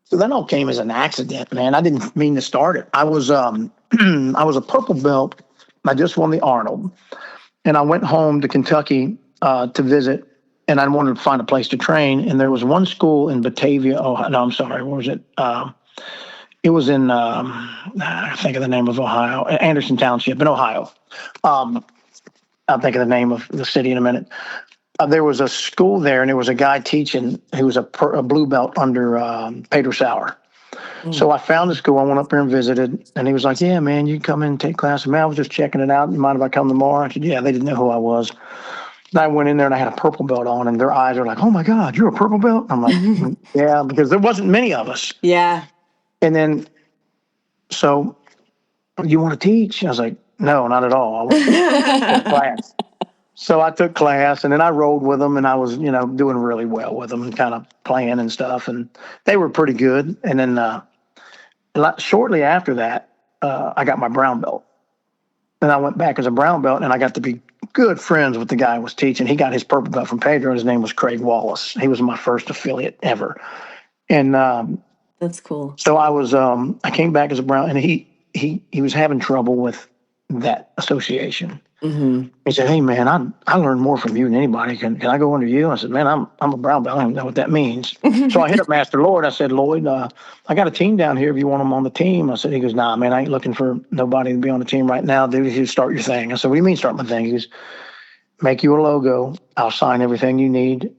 So that all came as an accident, man. I didn't mean to start it. I was I was a purple belt. I just won the Arnold. And I went home to Kentucky to visit. And I wanted to find a place to train. And there was one school in Batavia. Oh, no, I'm sorry. What was it? It was in, I think of the name of Ohio, Anderson Township in Ohio. I'll think of the name of the city in a minute. There was a school there, and there was a guy teaching who was a blue belt under Pedro Sauer. So I found the school. I went up there and visited. And he was like, yeah, man, you come in and take class. Man, I was just checking it out. You mind if I come tomorrow? I said, yeah, they didn't know who I was. And I went in there and I had a purple belt on, and their eyes were like, oh my God, you're a purple belt? I'm like, yeah, because there wasn't many of us. Yeah. And then, so, you want to teach? I was like, no, not at all. I want to take class. So I took class, and then I rolled with them, and I was, doing really well with them and kind of playing and stuff. And they were pretty good. And then shortly after that, I got my brown belt. And I went back as a brown belt, and I got to be good friends with the guy I was teaching. He got his purple belt from Pedro, and his name was Craig Wallace. He was my first affiliate ever. And that's cool. So I came back as a brown, and he was having trouble with that association. Mm-hmm. He said, hey, man, I learned more from you than anybody. Can I go under you? I said, man, I'm a brown belt. I don't know what that means. So I hit up Master Lloyd. I said, Lloyd, I got a team down here if you want them on the team. I said, he goes, nah, man, I ain't looking for nobody to be on the team right now. Dude, you start your thing. I said, what do you mean start my thing? He goes, make you a logo. I'll sign everything you need.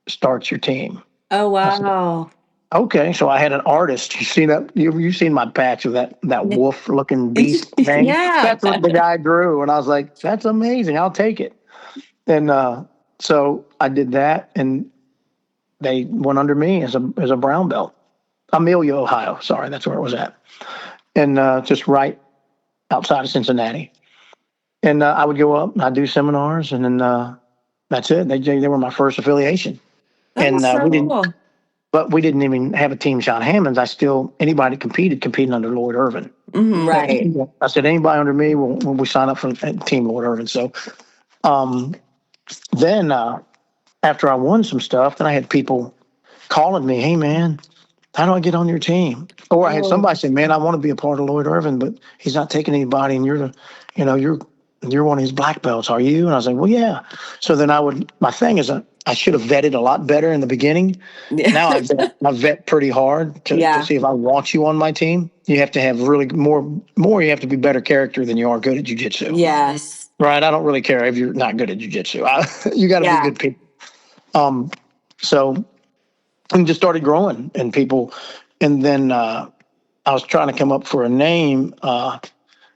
Start your team. Oh, wow. Okay, so I had an artist. You see that? You've seen my patch of that wolf-looking beast thing? Yeah. That's what the guy drew, and I was like, that's amazing. I'll take it. And so I did that, and they went under me as a brown belt. Amelia, Ohio. Sorry, that's where it was at. And just right outside of Cincinnati. And I would go up, and I'd do seminars, and then that's it. They were my first affiliation. That's so cool. But we didn't even have a team Shawn Hammonds. Anybody competing under Lloyd Irvin. Mm-hmm, right. I said, anybody under me, we sign up for Team Lloyd Irvin. So then after I won some stuff, then I had people calling me, hey, man, how do I get on your team? Or I had somebody say, man, I want to be a part of Lloyd Irvin, but he's not taking anybody, and you're one of his black belts, are you? And I was like, well, yeah. So then my thing is I should have vetted a lot better in the beginning. Now I vet pretty hard to see if I want you on my team. You have to have really more, you have to be better character than you are good at jiu-jitsu. Yes. Right? I don't really care if you're not good at jiu-jitsu. You got to be good people. So we just started growing and people, and then I was trying to come up for a name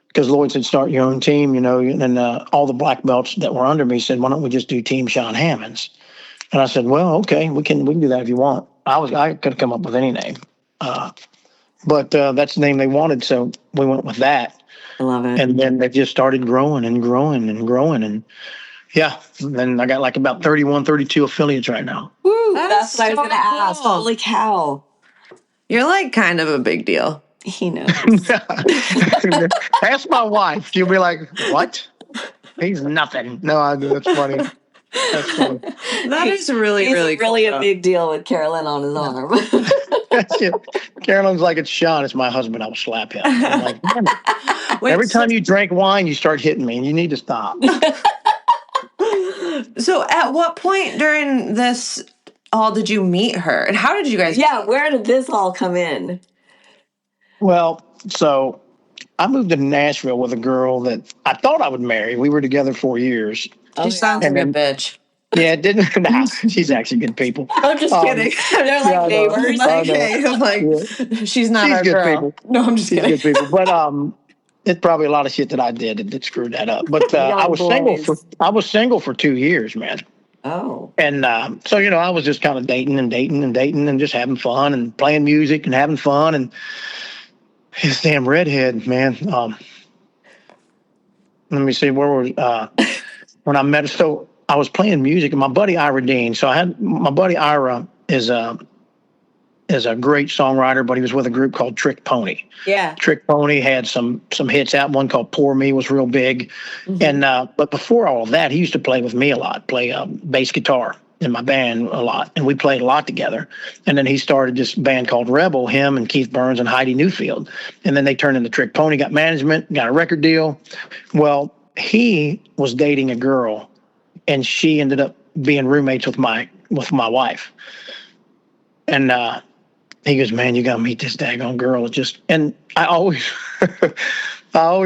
because Lloyd said, start your own team, and all the black belts that were under me said, why don't we just do Team Shawn Hammonds? And I said, well, okay, we can do that if you want. I could have come up with any name. But that's the name they wanted, so we went with that. I love it. And then they just started growing and growing and growing. And then I got like about 31, 32 affiliates right now. Woo, that's what I was going to ask. Cool. Holy cow. You're like kind of a big deal. He knows. Ask my wife. She'll be like, "What? He's nothing." No, that's funny. That's funny. That is really, He's really, really cool. a big deal with Cara Lynn on his arm. That's it. Carolyn's like, "It's Shawn. It's my husband. I will slap him." I'm like, "Damn it. Wait, Every time you drink wine, you start hitting me, and you need to stop." So at what point during this all did you meet her? And how did you guys Yeah, where did this all come in? Well, so I moved to Nashville with a girl that I thought I would marry. We were together 4 years. She sounds like a bitch. Yeah, it didn't. Nah, she's actually good people. I'm just kidding. They're like yeah, neighbors. I'm like, she's not She's our good girl. people. No, I'm just She's kidding. good people. But it's probably a lot of shit that I did that screwed that up. But I was single for 2 years, man. Oh. And so I was just kind of dating and just having fun and playing music and having fun. And this damn redhead, man. Let me see where was when I met her. So I was playing music, and my buddy Ira Dean. So my buddy Ira is a great songwriter, but he was with a group called Trick Pony. Yeah. Trick Pony had some hits out. One called Poor Me was real big. Mm-hmm. And but before all of that, he used to play with me a lot, play bass guitar in my band a lot. And we played a lot together. And then he started this band called Rebel, him and Keith Burns and Heidi Newfield. And then they turned into Trick Pony, got management, got a record deal. Well, he was dating a girl, and she ended up being roommates with my wife. And he goes, "Man, you gotta meet this daggone girl." And I always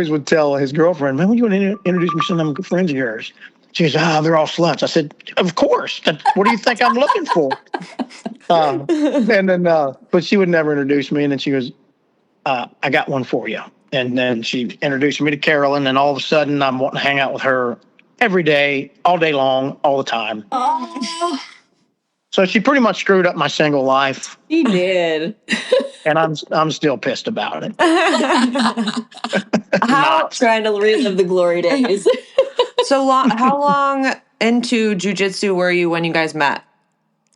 would tell his girlfriend, "Man, when you want to introduce me to some of them friends of yours?" She goes, "They're all sluts." I said, "Of course. What do you think I'm looking for?" And then, but she would never introduce me. And then she goes, "I got one for you." And then she introduced me to Carolyn, and all of a sudden I'm wanting to hang out with her every day, all day long, all the time. Oh. So she pretty much screwed up my single life. He did. And I'm still pissed about it. Trying to relive the glory days. How long into jiu-jitsu were you when you guys met?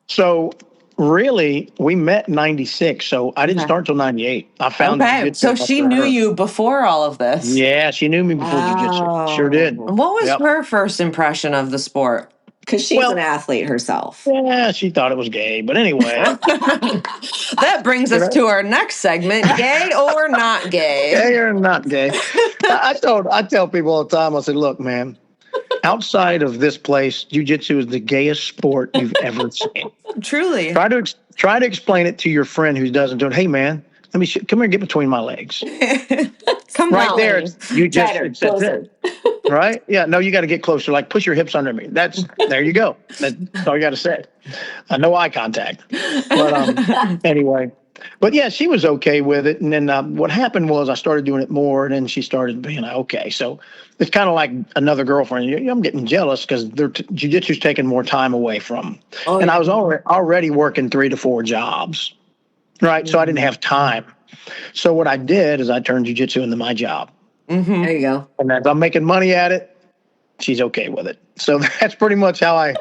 So really, we met in 96, so I didn't start till 98. I found Okay, so she knew you before all of this. Yeah, she knew me before jiu-jitsu. Sure did. What was her first impression of the sport? Because she's an athlete herself. Yeah, she thought it was gay. But anyway. That brings us to our next segment, gay or not gay. Gay or not gay. I tell people all the time, I say, "Look, man, outside of this place, jiu-jitsu is the gayest sport you've ever seen." Truly. Try to explain it to your friend who doesn't do it. "Hey, man, come here and get between my legs." Come right on. there. You just Better, closer. Right? Yeah. No, you got to get closer. Like push your hips under me. There you go. That's all you got to say. No eye contact. But anyway. But yeah, she was okay with it. And then what happened was I started doing it more, and then she started being like, okay. So it's kind of like another girlfriend. I'm getting jealous because jiu-jitsu's taking more time away from. Oh, and I was already working 3 to 4 jobs. Right. Mm-hmm. So I didn't have time. So what I did is I turned jiu-jitsu into my job. Mm-hmm. There you go. And as I'm making money at it, she's okay with it. So that's pretty much how I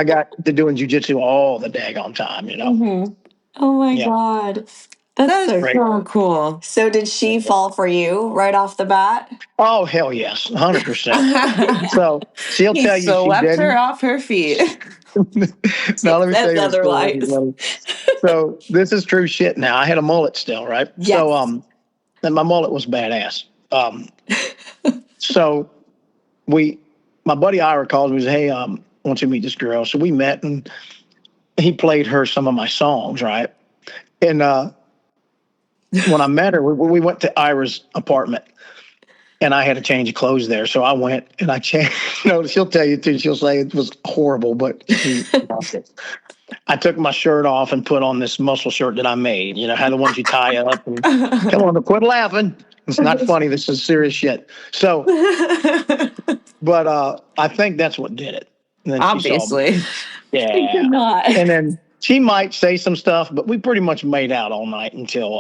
got to doing jiu-jitsu all the daggone time, Mm-hmm. Oh my God. That's so cool. So did she fall for you right off the bat? Oh, hell yes. 100%. So she'll tell you so she left didn't. her off her feet. Now let me tell you otherwise. So this is true shit now. I had a mullet still, right? Yes. So and my mullet was badass. So my buddy Ira calls me and says, "Hey, I want you to meet this girl." So we met, and he played her some of my songs, right? And when I met her, we went to Ira's apartment, and I had to change clothes there. So I went and I changed. She'll tell you too. She'll say it was horrible, but I took my shirt off and put on this muscle shirt that I made. How the ones you tie up. And, come on, quit laughing. It's not funny. This is serious shit. So, but I think that's what did it. And then obviously. Yeah. She did not. And then she might say some stuff, but we pretty much made out all night until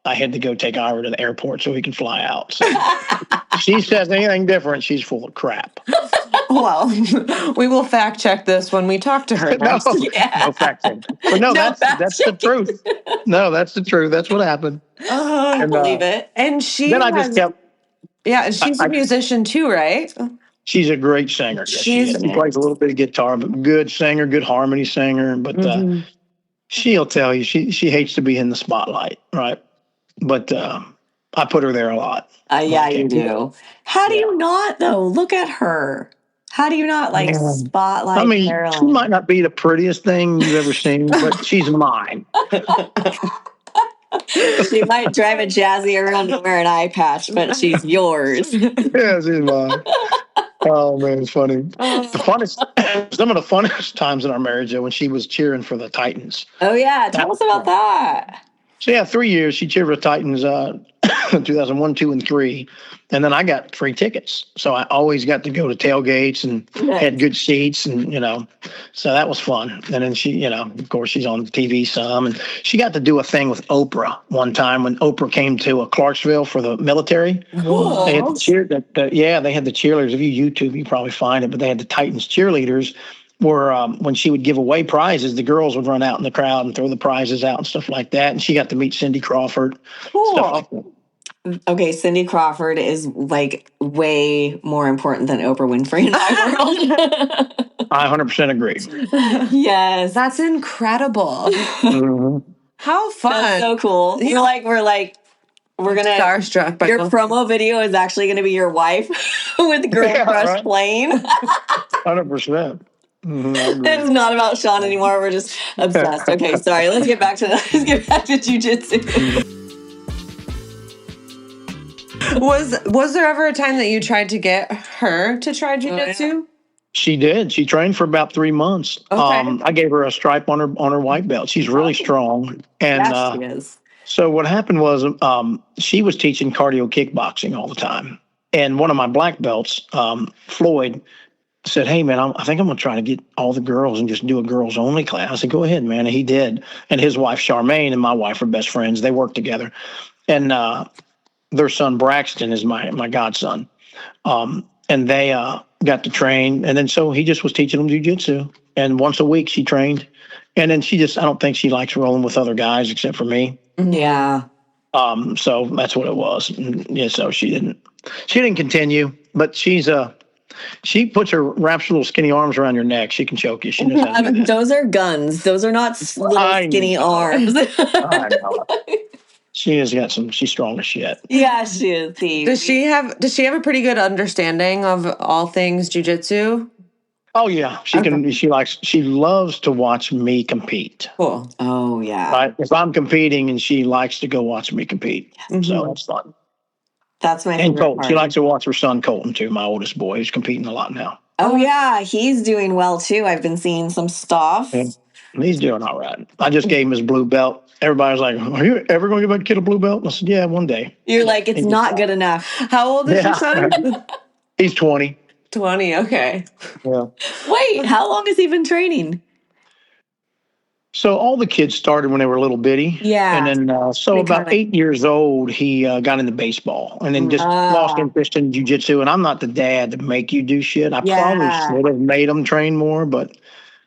I had to go take Ira to the airport so he can fly out. So she says anything different, she's full of crap. Well, we will fact check this when we talk to her No, next. no fact check. But no, No fact that's the truth. No, that's the truth. That's what happened. I And believe it. And she then I just has, kept. yeah, she's a musician too, right? She's a great singer. Yes, she is. She plays a little bit of guitar, but good singer, good harmony singer. But she'll tell you she hates to be in the spotlight, right? But I put her there a lot. Yeah, you do. How do you not, though? Look at her. How do you not like spotlight I mean, Cara she Lynn? might not be the prettiest thing you've ever seen, but she's mine. She might drive a Jazzy around and wear an eye patch, but she's yours. Yeah, she's mine. Oh man, it's funny. Some of the funnest times in our marriage though, when she was cheering for the Titans. Oh, yeah. Tell us about that. So yeah, 3 years she cheered for the Titans, 2001, 2, and 3, and then I got free tickets, so I always got to go to tailgates and had good seats, and so that was fun. And then she, of course, she's on TV some, and she got to do a thing with Oprah one time when Oprah came to Clarksville for the military. Cool. They had they had the cheerleaders. If you YouTube, you probably find it, but they had the Titans cheerleaders. Where when she would give away prizes, the girls would run out in the crowd and throw the prizes out and stuff like that. And she got to meet Cindy Crawford. Cool. Stuff like that. Okay, Cindy Crawford is like way more important than Oprah Winfrey in my world. I 100% agree. Yes. That's incredible. How fun. That's so cool. We're gonna starstruck by your promo video is actually gonna be your wife with Girl Crush playing. 100%. It's not about Shawn anymore. We're just obsessed. Okay, sorry. Let's get back to jiu-jitsu. Was there ever a time that you tried to get her to try jiu-jitsu? Yeah. She did. She trained for about 3 months. Okay. I gave her a stripe on her white belt. She's really strong. And Yes, she is. so what happened was she was teaching cardio kickboxing all the time. And one of my black belts, Floyd, said, "Hey, man, I think I'm going to try to get all the girls and just do a girls only class." I said, "Go ahead, man." And he did. And his wife, Charmaine, and my wife are best friends. They work together. And their son, Braxton, is my godson. And they got to train. And then so he just was teaching them jiu-jitsu. And once a week she trained. And then I don't think she likes rolling with other guys except for me. Yeah. So that's what it was. And, yeah, so she didn't continue, but she wraps her little skinny arms around your neck. She can choke you. She knows how to do that. Those are guns. Those are not little skinny arms. I know. She's strong as shit. Yeah, she is. Does she have a pretty good understanding of all things jiu-jitsu? Oh yeah. She loves to watch me compete. Cool. Oh yeah. Right? If I'm competing and she likes to go watch me compete. Yes. So that's fun. That's my favorite And Colton. part. She likes to watch her son Colton too, my oldest boy, who's competing a lot now. Oh yeah, he's doing well too. I've been seeing some stuff. And he's doing all right. I just gave him his blue belt. Everybody was like, "Are you ever going to give my kid a blue belt?" And I said, "Yeah, one day." You're like, it's not good enough. How old is your son? He's 20. 20, okay. Yeah. Wait, how long has he been training? So all the kids started when they were little bitty. Yeah. And then about 8 years old, he got into baseball and then just lost interest in jiu-jitsu. And I'm not the dad to make you do shit. I probably should have made him train more, but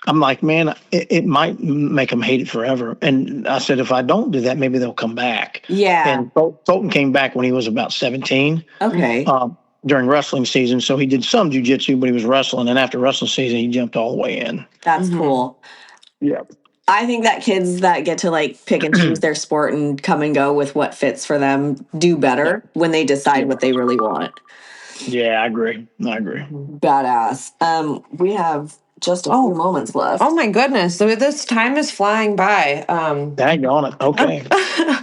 I'm like, man, it might make them hate it forever. And I said, if I don't do that, maybe they'll come back. Yeah. And Colton came back when he was about 17. Okay. During wrestling season. So he did some jiu-jitsu, but he was wrestling. And after wrestling season, he jumped all the way in. That's cool. Yeah. I think that kids that get to like pick and choose their sport and come and go with what fits for them do better when they decide what they really want. Yeah, I agree. Badass. We have just a few moments left. Oh my goodness. So this time is flying by. Dang on it. Okay.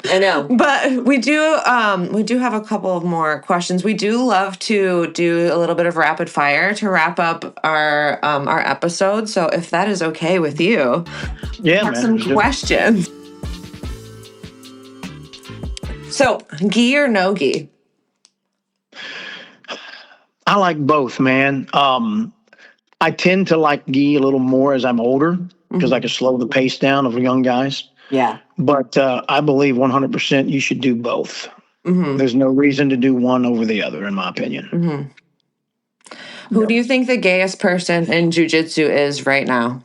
I know. But we do have a couple of more questions. We do love to do a little bit of rapid fire to wrap up our episode. So if that is okay with you, yeah, have some questions. So, gi or no gi? I like both, man. I tend to like gi a little more as I'm older because I can slow the pace down of young guys. Yeah. But I believe 100% you should do both. There's no reason to do one over the other, in my opinion. Who do you think the gayest person in jiu-jitsu is right now?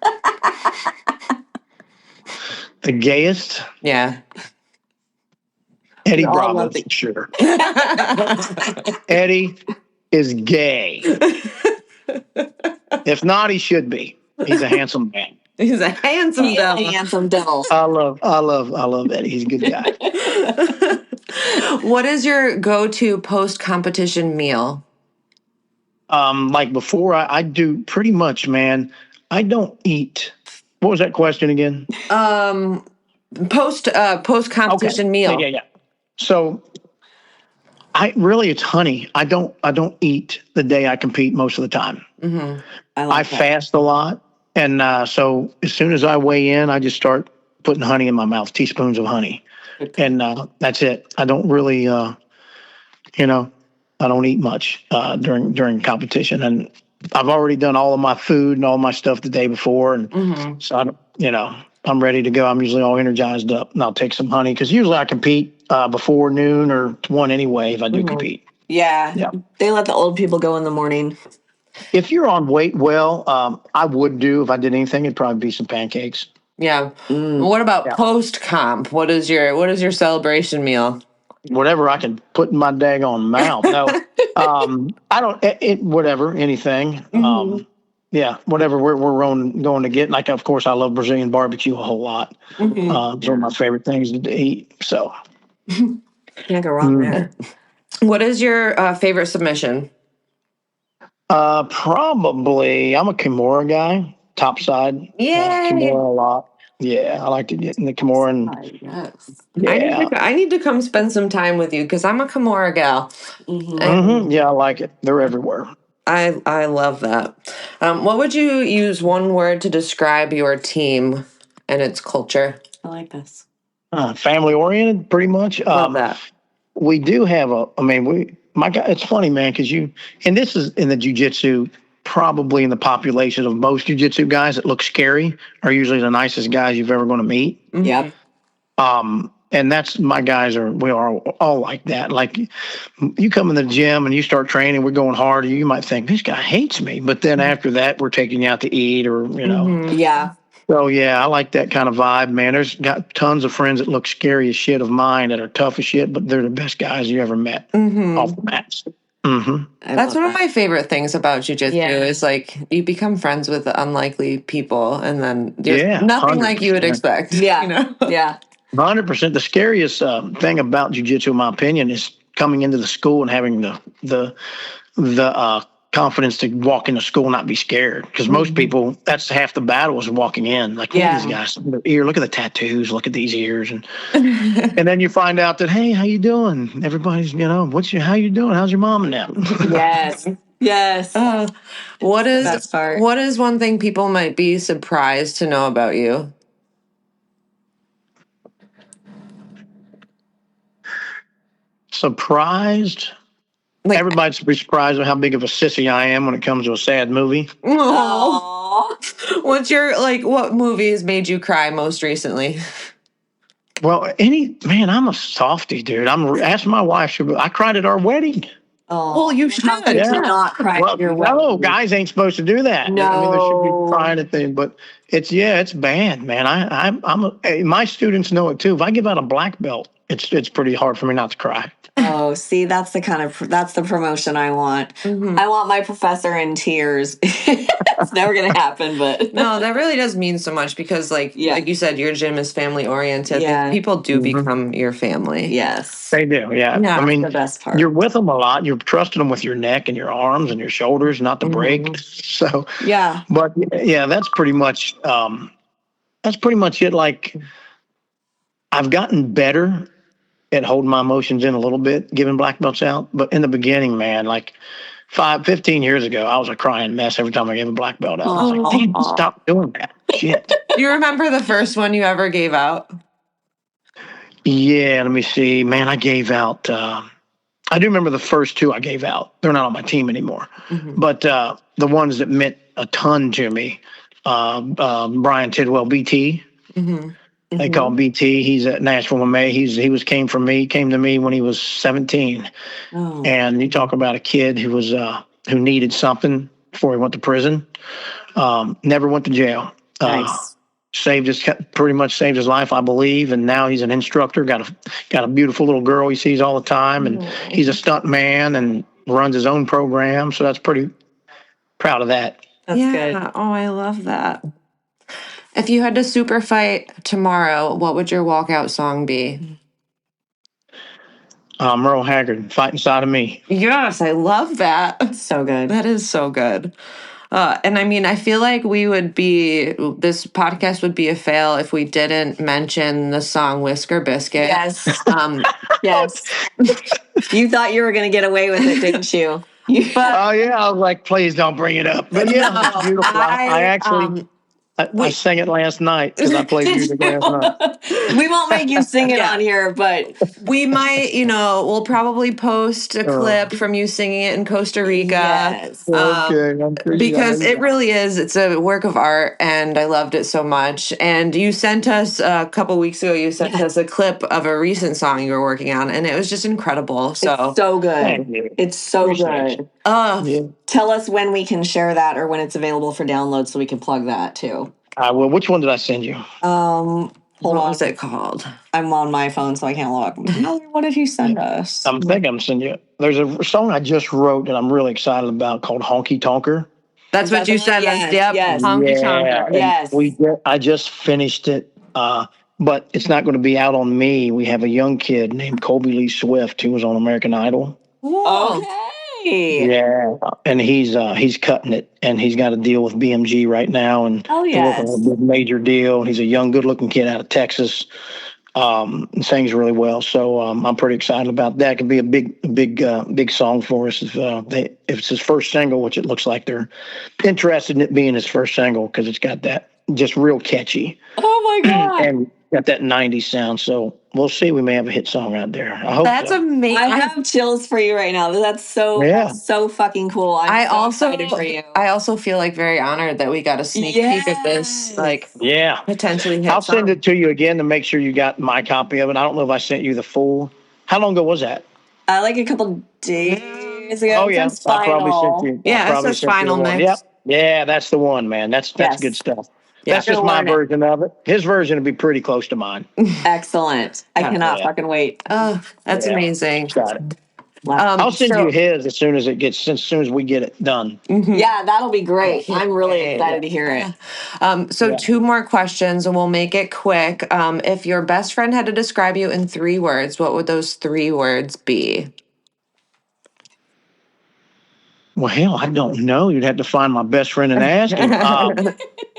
The gayest? Yeah. Eddie We all Bravo, love for sure. Eddie is gay. If not, he should be. He's a handsome man. He's a handsome devil. I love Eddie. He's a good guy. What is your go-to post-competition meal? Like before, I do pretty much, man. I don't eat. What was that question again? Post-competition meal. Yeah. So it's honey. I don't eat the day I compete most of the time. Mm-hmm. I fast a lot. And so as soon as I weigh in, I just start putting honey in my mouth, teaspoons of honey. Okay. And that's it. I don't really, I don't eat much during competition. And I've already done all of my food and all my stuff the day before. And so, I'm ready to go. I'm usually all energized up, and I'll take some honey because usually I compete before noon or 1 anyway if I do compete. Yeah. They let the old people go in the morning. If you're on weight I would do, if I did anything, it'd probably be some pancakes. Yeah. What about post-comp? What is your celebration meal? Whatever I can put in my daggone mouth. No, I don't, whatever, anything. Whatever we're going to get. Like, of course, I love Brazilian barbecue a whole lot. Those are my favorite things to eat. So. Can't go wrong there. What is your favorite submission? Probably, I'm a Kimura guy, topside. Yeah. Kimura a lot. Yeah, I like to get in the Kimura. And, Yes. yeah. I need to come spend some time with you because I'm a Kimura gal. Yeah, I like it. They're everywhere. I love that. What would you use one word to describe your team and its culture? I like this. Family oriented, pretty much. Love that. We do have it's funny, man, because and this is in the jiu-jitsu, probably in the population of most jiu-jitsu guys that look scary are usually the nicest guys you've ever going to meet. Yep. And that's we are all like that. Like you come in the gym and you start training, we're going hard. You might think this guy hates me, but then after that, we're taking you out to eat or, Yeah. So yeah, I like that kind of vibe, man. There's got tons of friends that look scary as shit of mine that are tough as shit, but they're the best guys you ever met off the mats. That's one of my favorite things about jiu-jitsu is like you become friends with unlikely people and then there's nothing 100%. like you would expect. Yeah. Yeah. 100%. The scariest thing about jiu-jitsu, in my opinion, is coming into the school and having the confidence to walk into school and not be scared. Because most people, that's half the battle is walking in. Like, look at these guys, their ear, look at the tattoos, look at these ears, and and then you find out that, hey, how you doing? Everybody's, how you doing? How's your mom now? Yes. Yes. What is one thing people might be surprised to know about you? Surprised? Like, everybody's be surprised at how big of a sissy I am when it comes to a sad movie. Aww. What movie has made you cry most recently? Well, I'm a softie, dude. Ask my wife. I cried at our wedding. Oh, well, you should. Not cry at your wedding. No, guys ain't supposed to do that. No. I mean, there should be crying at things, but it's bad, man. My students know it too. If I give out a black belt, it's pretty hard for me not to cry. Oh, see, that's the promotion I want. I want my professor in tears. It's never going to happen, but no, that really does mean so much because like you said, your gym is family oriented. Yeah. People do become your family. Yes. They do. Yeah. I mean, the best part. You're with them a lot. You're trusting them with your neck and your arms and your shoulders not to break. So, but that's pretty much it. Like I've gotten better at holding my emotions in a little bit, giving black belts out. But in the beginning, man, like 15 years ago, I was a crying mess every time I gave a black belt out. I was like, damn, stop doing that. Shit. You remember the first one you ever gave out? Yeah, let me see. Man, I gave out, I do remember the first two I gave out. They're not on my team anymore. But the ones that meant a ton to me, Brian Tidwell, BT. They call him BT. He's at Nashville MMA. He came to me when he was 17. And you talk about a kid who needed something before he went to prison. Never went to jail. Nice. Pretty much saved his life, I believe, and now he's an instructor. Got a beautiful little girl he sees all the time, and he's a stunt man and runs his own program. So that's pretty proud of that. That's good. Oh, I love that. If you had to super fight tomorrow, what would your walkout song be? Merle Haggard, Fight Inside of Me. Yes, I love that. So good. That is so good. And I mean, I feel like this podcast would be a fail if we didn't mention the song Whisker Biscuit. Yes. Yes. You thought you were going to get away with it, didn't you? Oh yeah, I was like, please don't bring it up. But yeah, it's beautiful. I actually I sang it last night because I played music last night. We won't make you sing it on here, but we might, we'll probably post a clip from you singing it in Costa Rica. Yes. Because it really is. It's a work of art, and I loved it so much. And you sent us a couple weeks ago. You sent us a clip of a recent song you were working on, and it was just incredible. It's so good. It's so good. Tell us when we can share that or when it's available for download so we can plug that too. Well, which one did I send you? Hold on. What was it called? I'm on my phone, so I can't look. What did you send us? I'm thinking I'm sending you. There's a song I just wrote that I'm really excited about called Honky Tonker. That's what you said. Yes, Yep. yes. Honky Tonker. Yes. I just finished it, but it's not going to be out on me. We have a young kid named Colby Lee Swift who was on American Idol. Whoa. Okay. Yeah, and he's cutting it, and he's got a deal with BMG right now, and working on a big major deal. He's a young, good-looking kid out of Texas, and sings really well. So I'm pretty excited about that. It could be a big song for us if it's his first single, which it looks like they're interested in it being his first single because it's got that just real catchy. Oh my God! And got that 90s sound. So we'll see. We may have a hit song out there. I hope that's amazing. I have chills for you right now. That's so fucking cool. I'm so excited for you. I also feel like very honored that we got a sneak peek of this. Potentially hit I'll send it to you again to make sure you got my copy of it. I don't know if I sent you the full. How long ago was that? Like a couple days ago. Oh yeah, I probably sent you. Yeah, it's a final mix. Yep. Yeah, that's the one, man. That's good stuff. That's just my version of it. His version would be pretty close to mine. Excellent. I cannot fucking wait. Oh, that's amazing. Got it. I'll send you his as soon as we get it done. Mm-hmm. Yeah, that'll be great. I'm really excited to hear it. Two more questions and we'll make it quick. If your best friend had to describe you in 3 words, what would those 3 words be? Well, hell, I don't know. You'd have to find my best friend and ask him.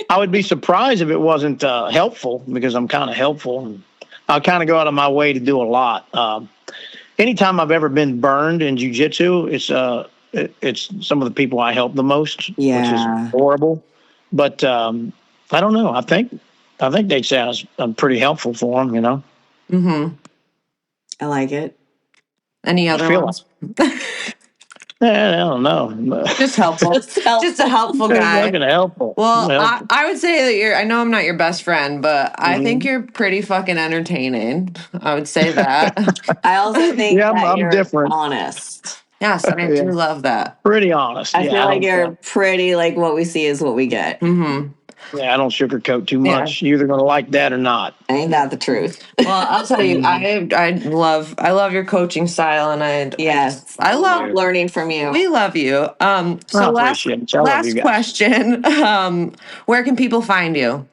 I would be surprised if it wasn't helpful because I'm kind of helpful. I kind of go out of my way to do a lot. Anytime I've ever been burned in Jiu Jitsu, it's some of the people I help the most, which is horrible. But I don't know. I think they'd say I'm pretty helpful for them. Mm-hmm. I like it. Any other ones? I don't know. Just helpful. Just a helpful guy. Helpful. Well, I would say that I know I'm not your best friend, but I think you're pretty fucking entertaining. I would say that. I also think that I'm you're different. Honest. Yes, I do love that. Pretty honest. I feel like you're pretty, like what we see is what we get. Mm-hmm. Yeah, I don't sugarcoat too much. You're either going to like that or not. Ain't that the truth? Well, I'll tell you, I love your coaching style, and I love learning from you. We love you. So last question, where can people find you?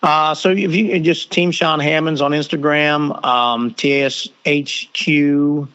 So if you just Team Shawn Hammonds on Instagram, TSHQ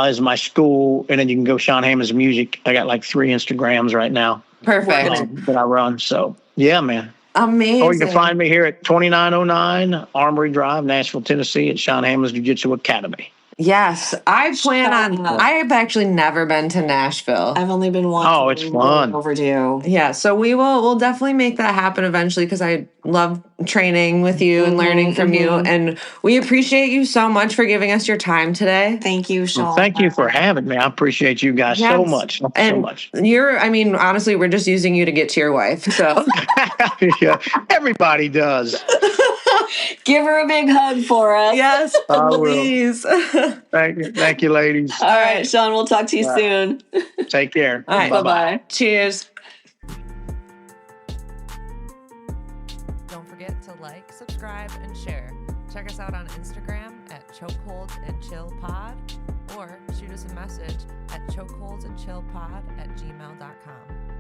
is my school, and then you can go Shawn Hammonds Music. I got like 3 Instagrams right now. Perfect. That I run. So yeah, man. Amazing. Or you can find me here at 2909 Armory Drive, Nashville, Tennessee, at Shawn Hammonds Jiu Jitsu Academy. Yes, I have actually never been to Nashville. I've only been once. Oh, it's fun. Overdue. Yeah, so we'll definitely make that happen eventually because I love training with you and learning from you, and we appreciate you so much for giving us your time today. Thank you, Shawn. Well, thank you for having me. I appreciate you guys so much. So much. Honestly, we're just using you to get to your wife. So yeah, everybody does. Give her a big hug for us. Yes, I will. please. Thank you, ladies. All right, Shawn, we'll talk to you soon. Take care. All right. Bye-bye. Cheers. Don't forget to like, subscribe, and share. Check us out on Instagram at chokeholdsandchillpod or shoot us a message at chokeholdsandchillpod@gmail.com.